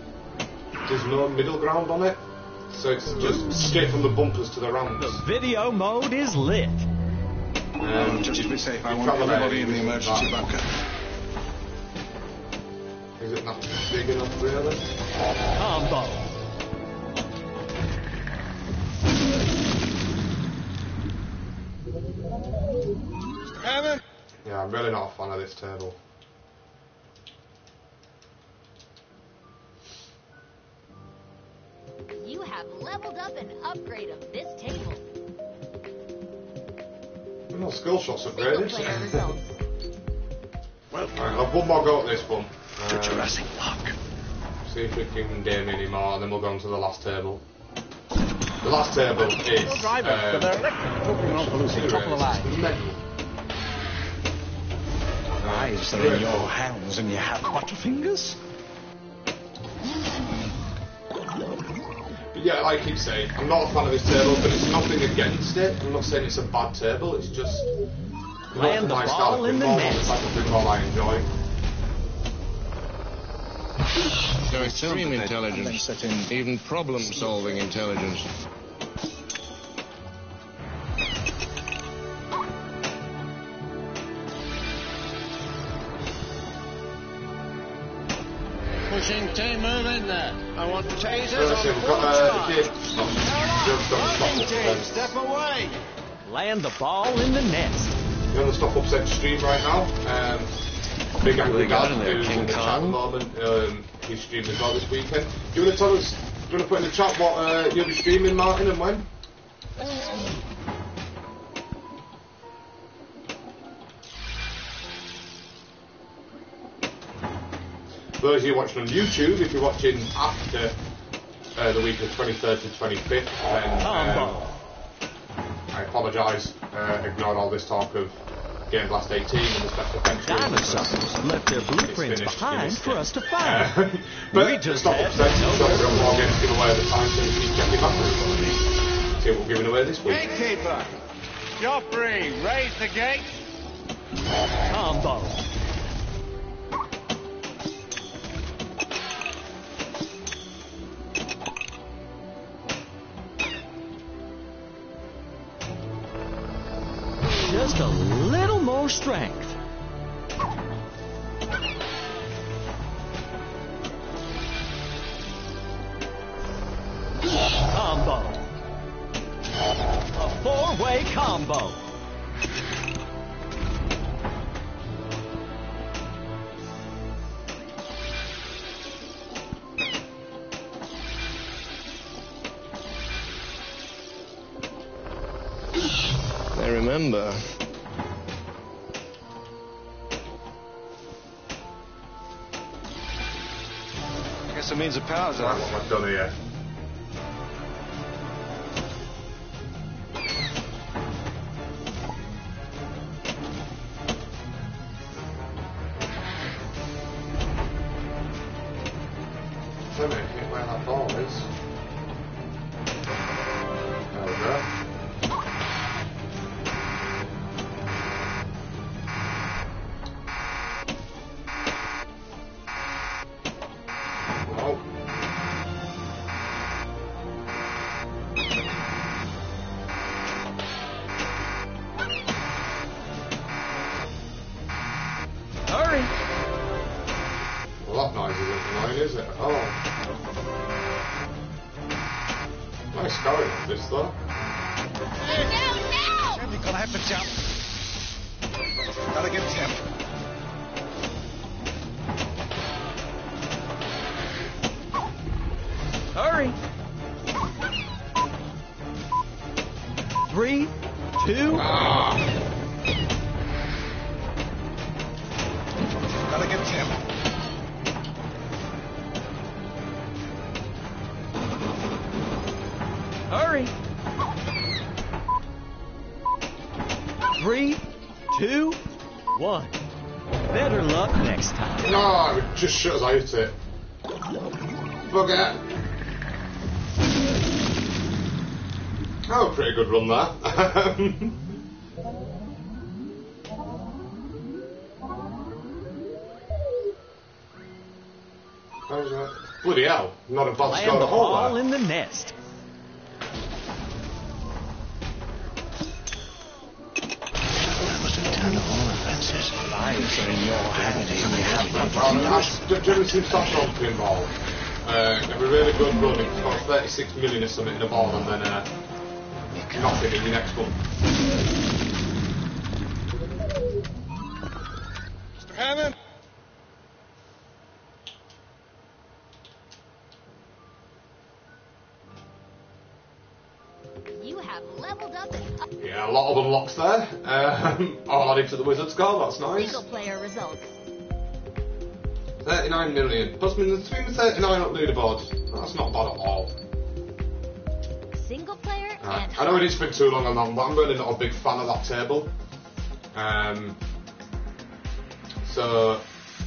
Speaker 3: there's no middle ground on it. So it's just straight from the bumpers to the ramps.
Speaker 4: The video mode is lit.
Speaker 6: Just to be safe, I want everybody in the emergency bunker.
Speaker 3: Is it not big enough, really?
Speaker 4: Combo.
Speaker 9: Hammond?
Speaker 3: Yeah, I'm really not a fan of this table.
Speaker 5: You have leveled up and upgraded this table.
Speaker 3: No skill shots
Speaker 5: Single
Speaker 3: upgraded.
Speaker 5: player results.
Speaker 7: Well,
Speaker 3: Right, I'll have one more go at this one.
Speaker 7: to Jurassic Park.
Speaker 3: See if we can game any more, and then we'll go on to the last table. The last table is
Speaker 10: Eyes are in your hands and you have butterfingers?
Speaker 3: But yeah, like I keep saying, I'm not a fan of this table, but it's nothing against it. I'm not saying it's a bad table, it's just
Speaker 4: Land the
Speaker 3: my
Speaker 4: ball
Speaker 3: style of
Speaker 4: in the
Speaker 3: pinball,
Speaker 4: net.
Speaker 3: the type of pinball I enjoy.
Speaker 6: Your extreme intelligence, even problem-solving intelligence.
Speaker 10: Pushing T, move in there. I want tasers
Speaker 3: So let's see,
Speaker 10: on
Speaker 3: we've
Speaker 10: full
Speaker 3: got the
Speaker 10: charge.
Speaker 3: kid.
Speaker 10: Working team, step away.
Speaker 4: Land the ball in the nest.
Speaker 3: You're on the Stoffel set stream right now. Big Angry Dad, who's
Speaker 6: King
Speaker 3: in the chat at the
Speaker 6: Kong?
Speaker 3: moment, he's streaming as well this weekend. Do you want to tell us, do you want to put in the chat what you'll be streaming, Martin, and when? Those of you watching on YouTube, if you're watching after the week of 23rd to 25th, then
Speaker 4: Combo.
Speaker 3: I apologise, ignored all this talk of Game Blast 18 and the special effects.
Speaker 4: Dinosaurs left their blueprints
Speaker 3: finished,
Speaker 4: behind
Speaker 3: finished.
Speaker 4: for us to find.
Speaker 3: But
Speaker 4: We just
Speaker 3: stop
Speaker 4: had
Speaker 3: upset,
Speaker 4: to know
Speaker 3: so
Speaker 4: where
Speaker 3: we've got
Speaker 4: to
Speaker 3: more
Speaker 4: look.
Speaker 3: games to give away at the time, so keep checking back for see what we're giving away this week.
Speaker 10: Gatekeeper, you're free. Raise the gate.
Speaker 4: Combo. Just a little more strength. Combo. A four-way combo.
Speaker 6: I remember.
Speaker 9: I guess it means the power's
Speaker 3: Right,
Speaker 9: on.
Speaker 3: what have I done here? that noise isn't annoying, is it? Oh. Nice going on this, though.
Speaker 5: Now!
Speaker 9: Tim, you're gonna have to jump. Gotta get Tim.
Speaker 4: Hurry! 3, 2.
Speaker 9: Gotta get Tim.
Speaker 4: Hurry! 3, 2, 1. Better luck next time.
Speaker 3: No, it just shows I hit it. Bugger. Oh, pretty good run there. Bloody hell, not a bad score at all
Speaker 4: All
Speaker 3: there.
Speaker 4: in the nest.
Speaker 7: That must have turned off all the fences.
Speaker 4: Lives are in your hands.
Speaker 3: I've generally seen Stoffel on Pinball. Have a really good run. It's got 36 million or something in a ball, and then nothing in the next one.
Speaker 9: Mr. Hammond?
Speaker 5: You have leveled up and up.
Speaker 3: Yeah, a lot of unlocks there. All added to the wizard score, that's nice.
Speaker 5: Single player results.
Speaker 3: 39 million. Plus, I mean, there's 39 up leaderboards. That's not bad at all.
Speaker 5: Single player and
Speaker 3: I know we didn't spend too long on that one, but I'm really not a big fan of that table. So,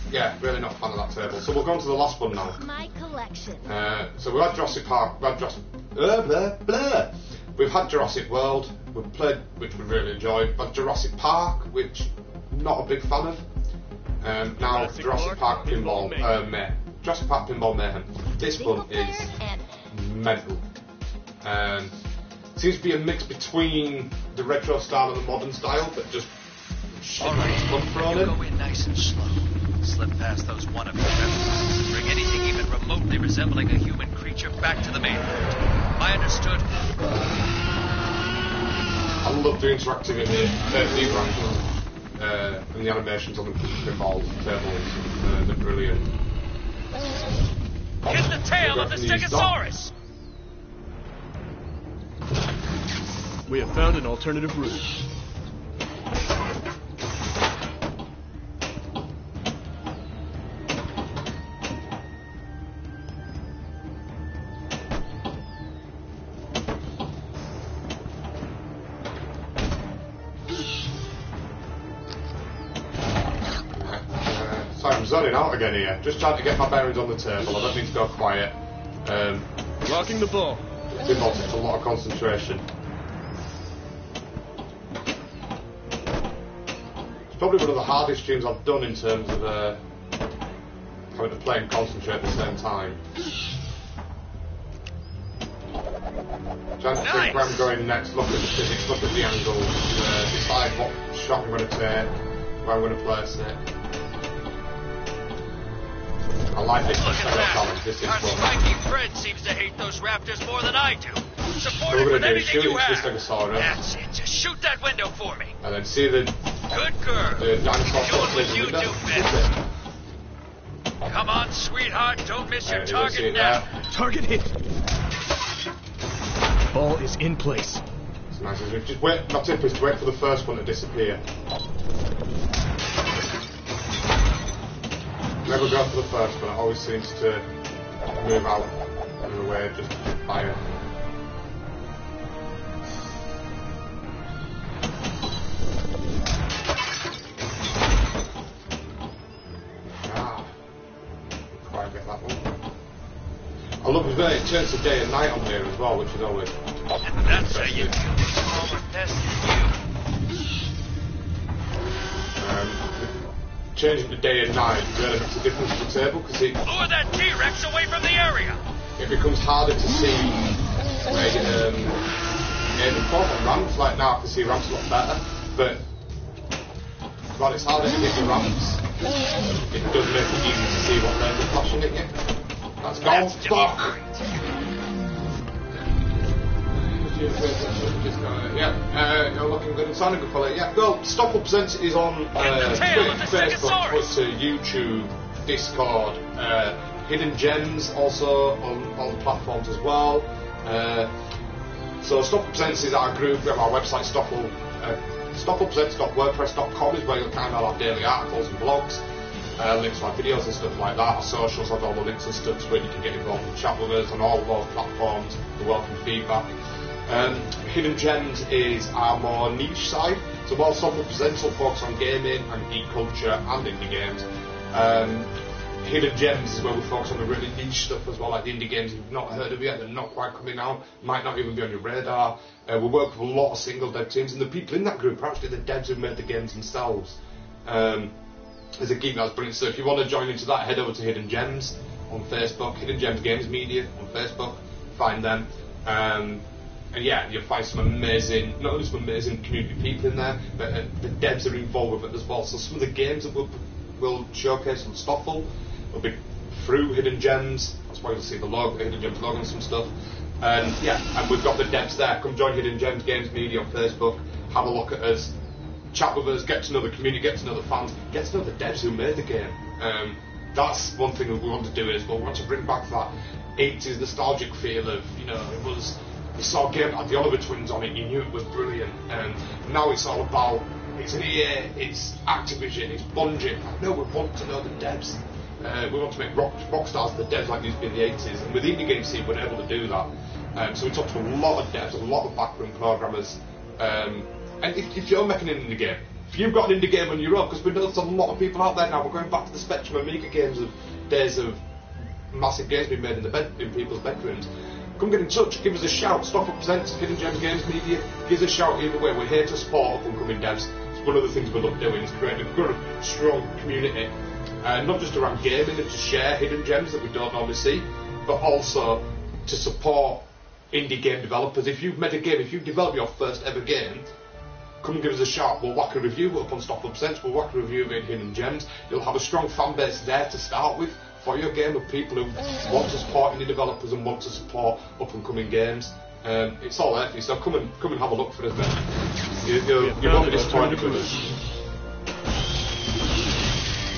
Speaker 3: yeah, really not a fan of that table. So we'll go on to the last one now.
Speaker 5: my collection.
Speaker 3: So we had Jurassic Park, we had We've had Jurassic World, we've played, which we really enjoyed. We've had Jurassic Park, which I'm not a big fan of. Now Jurassic Park Pinball Mayhem. Jurassic Park Pinball Mayhem. This one is mental. Seems to be a mix between the retro style and the modern style, but just
Speaker 11: all right,
Speaker 3: fun thrown in.
Speaker 11: Go in nice and slow. Slip past those wannabe rebels. Bring anything even remotely resembling a human creature back to the mainland. I understood.
Speaker 3: I love the interactivity, the interaction, and the animations on the pinball tables. They're brilliant.
Speaker 11: Hit the tail of the Stegosaurus!
Speaker 12: We have found an alternative route.
Speaker 3: Sorry, I'm zoning out again here. Just trying to get my bearings on the table. I don't need to go quiet.
Speaker 12: Locking the ball.
Speaker 3: Pinball takes a lot of concentration. It's probably one of the hardest streams I've done in terms of having to play and concentrate at the same time. Trying to think where I'm going next, look at the physics, look at the angles, decide what shot I'm going to take, where I'm going to place it. I like this challenge, this is
Speaker 11: Our
Speaker 3: fun.
Speaker 11: spiky friend seems to hate those raptors more than I do. Support it
Speaker 3: What we're
Speaker 11: with
Speaker 3: going to do is
Speaker 11: anything
Speaker 3: shoot
Speaker 11: you
Speaker 3: into
Speaker 11: have.
Speaker 3: the Stegosaurus,
Speaker 11: That's it. Just shoot that window for me.
Speaker 3: and then see the
Speaker 11: Good girl.
Speaker 3: dinosaur
Speaker 11: Doing what
Speaker 3: in the
Speaker 11: you
Speaker 3: window.
Speaker 11: do
Speaker 3: That's
Speaker 11: best.
Speaker 3: it.
Speaker 11: Come on, sweetheart. Don't miss your
Speaker 3: You don't see
Speaker 11: target
Speaker 3: it
Speaker 11: now.
Speaker 3: there.
Speaker 12: Target hit. Ball is in place.
Speaker 3: It's nice. Just wait. My tip is to wait for the first one to disappear. Never go for the first one. It always seems to move out and away just by it. Quite get that one. I love the way it turns to day and night on here as well, which is always.
Speaker 11: That's how you feel the smaller pest than
Speaker 3: Changing the day and night really makes a difference to the table because it
Speaker 11: Lure that T-Rex away from the area.
Speaker 3: becomes harder to see where you aim and pop and ramps. Like now I can see ramps a lot better, but While it's harder to hit the ramps, it does make it easy to see what they're flashing at you. Let's go, fuck! You're looking good and sounding good for it. Yeah, well, Stoffel Presents is on Twitch, Facebook, Twitter, YouTube, Discord, Hidden Gems also on all the platforms as well. So Stoffel Presents is our group. We have our website, StoffelPresents.wordpress.com is where you'll find all our daily articles and blogs, links to our videos and stuff like that. Our socials have all the links and stuff where you can get involved and chat with us on all of those platforms. We welcome feedback. Hidden Gems is our more niche side. So while Stoffel Presents will focus on gaming and geek culture and indie games, Hidden Gems is where we focus on the really niche stuff as well, like the indie games you've not heard of yet, they're not quite coming out, might not even be on your radar. We work with a lot of single dev teams, and the people in that group are actually the devs who made the games themselves. As a geek, that's brilliant. So if you want to join into that, head over to Hidden Gems on Facebook, Hidden Gems Games Media on Facebook, find them. And yeah, you'll find some amazing, not only some amazing community people in there, but the devs are involved with it as well. So some of the games that we'll showcase on Stoffel will be through Hidden Gems. That's why you'll see the logo, Hidden Gems logo and some stuff. And yeah, and we've got the devs there. Come join Hidden Gems Games Media on Facebook, have a look at us, chat with us, get to know the community, get to know the fans, get to know the devs who made the game. That's one thing that we want to do is we want to bring back that 80s nostalgic feel of, you know, it was, you saw a game that had the Oliver Twins on it, you knew it was brilliant. Now it's all about, it's an EA, it's Activision, it's Bungie. No, we want to know the devs. We want to make rock stars the devs like they used to be in the 80s, and with the indie game scene we're able to do that. So we talk to a lot of devs, a lot of backroom programmers, and if you're making an indie game, if you've got an indie game on your own, because we know there's a lot of people out there now, we're going back to the Spectrum Amiga games of days of massive games being made in people's bedrooms. Come get in touch, give us a shout. Stoffel Presents, Hidden Gems Games Media, give us a shout either way. We're here to support up-and-coming devs. It's one of the things we love doing is creating a good, strong community. Not just around gaming and to share hidden gems that we don't normally see, but also to support indie game developers. If you've made a game, if you've developed your first ever game, come and give us a shout. We'll whack a review up on Stoffel Presents, we'll whack a review of Hidden Gems. You'll have a strong fan base there to start with for your game of people who want to support indie developers and want to support up-and-coming games. It's all there for you, so come and have a look for us, man. You won't be disappointed with us.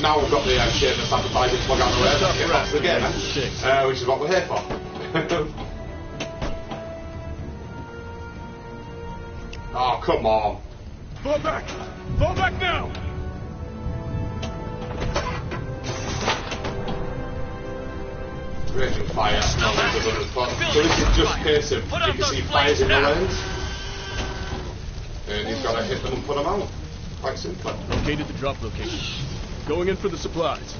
Speaker 3: Now we've got the shameless advertising plug out of the way, let's get back to the game, which is what we're here for. Oh, come on.
Speaker 12: Fall back! Fall back now!
Speaker 3: Raging fire. So this is just a case of, if you see fires in the lanes, and you've got to hit them and put them out. Quite simple.
Speaker 12: Located the drop location. Going in for the supplies.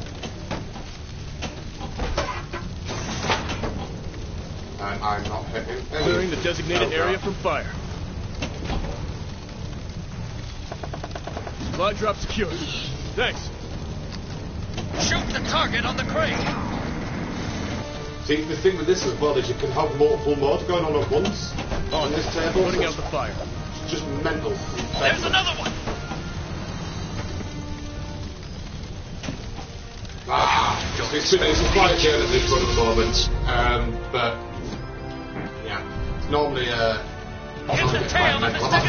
Speaker 3: And I'm not hitting any.
Speaker 12: Clearing the designated area from fire. Supply drop secured. Thanks.
Speaker 11: Shoot the target on the crane.
Speaker 3: See, the thing with this as well is you can have multiple modes going on at once on this table.
Speaker 12: Putting out the fire.
Speaker 3: It's just mental.
Speaker 11: There's another one.
Speaker 3: It's a quiet game at this one at the moment, but yeah, it's normally I've had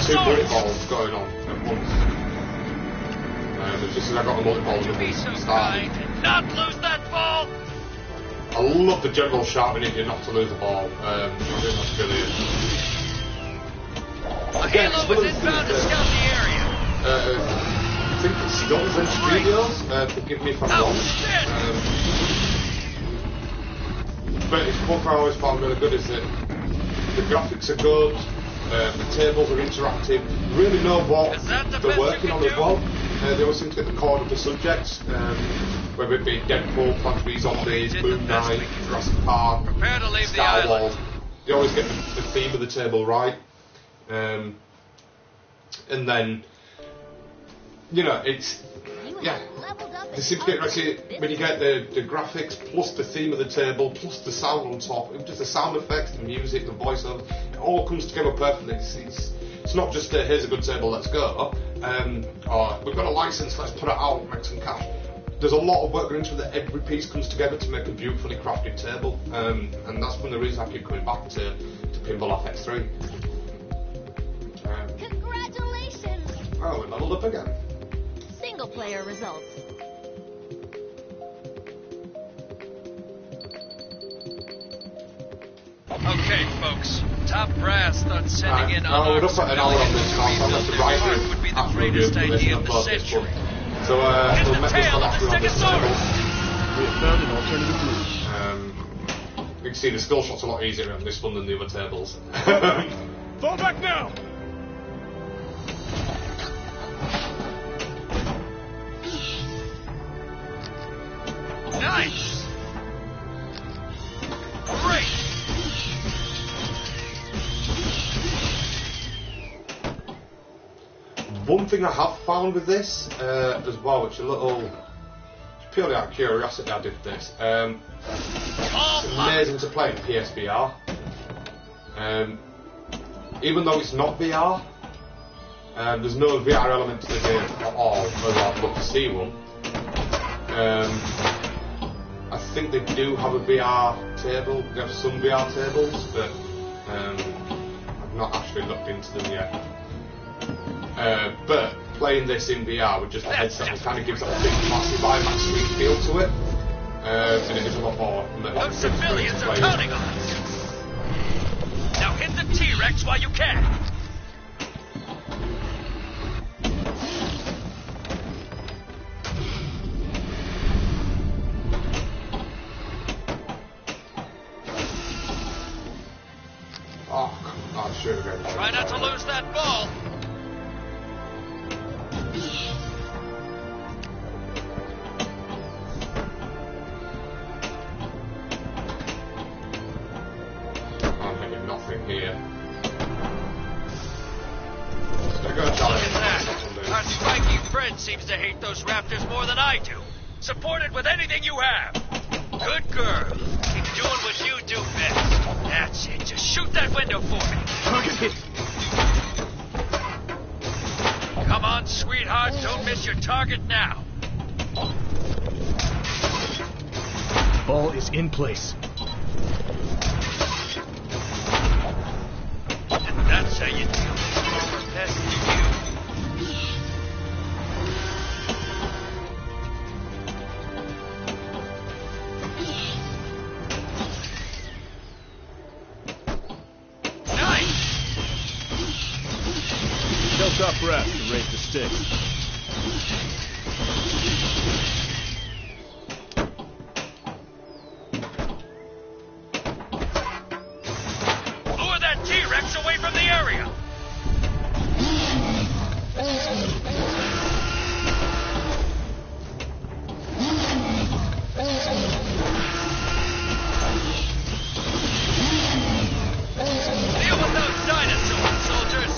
Speaker 3: two bullet balls going on at once. It's just that I got a multi-ball in the start.
Speaker 11: Not lose that ball.
Speaker 3: I love the general shouting at you not to lose the ball. I think that's brilliant.
Speaker 11: A halo is inbound to scout the area.
Speaker 3: I think it's Stoffel Studios, forgive me if I'm wrong. But it's one thing I always found really good is that the graphics are good, the tables are interactive, you really know what they're working on as well. They always seem to get the core of the subjects, whether it be Deadpool, Plant 3 Zombies, Moon Knight, Jurassic Park, Star Wars. They always get the theme of the table right. And then, you know, it's, yeah, they seem to get when you get the graphics plus the theme of the table plus the sound on top, just the sound effects, the music, the voiceover, it all comes together perfectly. It's not just here's a good table, let's go. or we've got a license, let's put it out, make some cash. There's a lot of work going into it that every piece comes together to make a beautifully crafted table, and that's one of the reasons I keep coming back to Pinball FX3.
Speaker 5: Congratulations!
Speaker 3: Oh, we leveled up again.
Speaker 5: Single player results.
Speaker 11: Okay, folks. Top brass thought sending in
Speaker 3: we're
Speaker 11: unarmed
Speaker 3: up at an hour on this now, so I'm
Speaker 11: civilians to
Speaker 3: going to write
Speaker 11: rebuild
Speaker 3: it
Speaker 11: their park would be the
Speaker 3: after
Speaker 11: greatest
Speaker 3: review
Speaker 11: idea of
Speaker 3: this
Speaker 11: the
Speaker 3: one.
Speaker 11: century.
Speaker 3: So we'll make this the last one on this table.
Speaker 12: We have found an alternative route.
Speaker 3: You can see the skill shot's a lot easier on this one than the other tables.
Speaker 12: Fall back now!
Speaker 11: Nice! Great!
Speaker 3: One thing I have found with this as well, which is a little purely out of curiosity, I did this. It's amazing to play in PSVR. Even though it's not VR, there's no VR element to the game at all, although I'd love to see one. I think they do have a VR table, they have some VR tables, but I've not actually looked into them yet. But playing this in VR with just a headset, it kind of gives it a big massive IMAX screen feel to it, and it is a lot more.
Speaker 11: Those civilians are counting on us. Now hit the T-Rex while you can.
Speaker 3: Oh, sure.
Speaker 11: Try not to lose that ball.
Speaker 3: Here.
Speaker 11: Look at that. Our spiky friend seems to hate those raptors more than I do. Support it with anything you have. Good girl. Keep doing what you do best. That's it. Just shoot that window for me.
Speaker 12: Target hit.
Speaker 11: Come on, sweetheart. Don't miss your target now.
Speaker 12: Ball is in place.
Speaker 11: That's how you deal with the best of you. Nice!
Speaker 12: Tell top brass to raise the stakes.
Speaker 11: T-Rex away from the area. Deal with those dinosaurs, soldiers.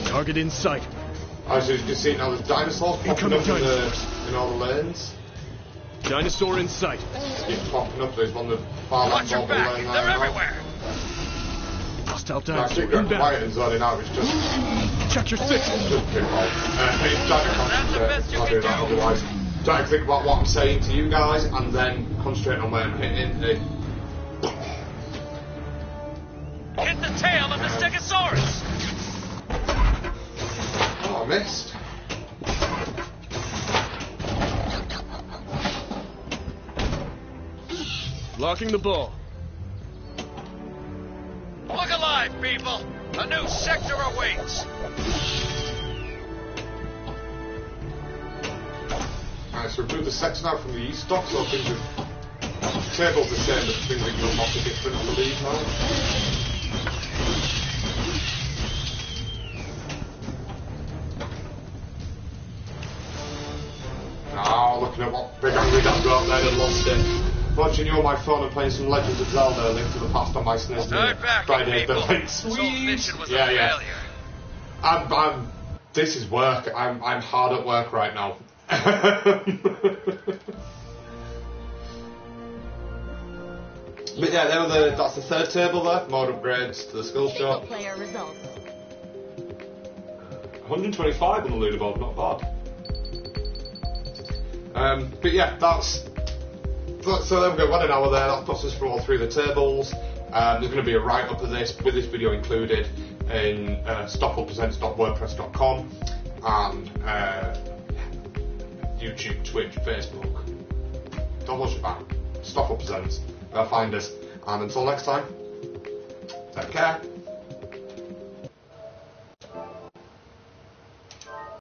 Speaker 12: Target in sight.
Speaker 3: As you can see now, there's dinosaurs popping up in all the lanes.
Speaker 12: Dinosaur in sight.
Speaker 3: Keep popping up. There's one on the far left.
Speaker 11: Watch your back. They're everywhere.
Speaker 12: Hostile dinosaur
Speaker 3: inbound. Quiet and zoning out. It's just
Speaker 12: check your six.
Speaker 3: Just Pinball. He's trying to concentrate. Otherwise, trying to think about what I'm saying to you guys, and then concentrate on where I'm hitting.
Speaker 11: Hit the tail of the Stegosaurus.
Speaker 3: Oh, I missed.
Speaker 12: Blocking the ball.
Speaker 11: Look alive, people! A new sector awaits!
Speaker 3: Alright, so remove the sector now from the east dock, so things are... The table's the same, but things that you'll not be different, I believe, now. Now, looking at what big angry dad got there and lost it. Watching you on my phone and playing some Legends of Zelda, Link to the Past on my SNES. Friday the Link. Sweet! Yeah. This is work. I'm hard at work right now. But yeah, that's the third table there. More upgrades to the skill shot.
Speaker 5: Player results.
Speaker 3: 125 on the leaderboard, not bad. But yeah, so there we go, 1 hour there, that puts us through all 3 of the tables. There's going to be a write-up of this, with this video included, in stoffelpresents.wordpress.com and YouTube, Twitch, Facebook. Don't watch it back. Stoffel Presents. Find us. And until next time, take care.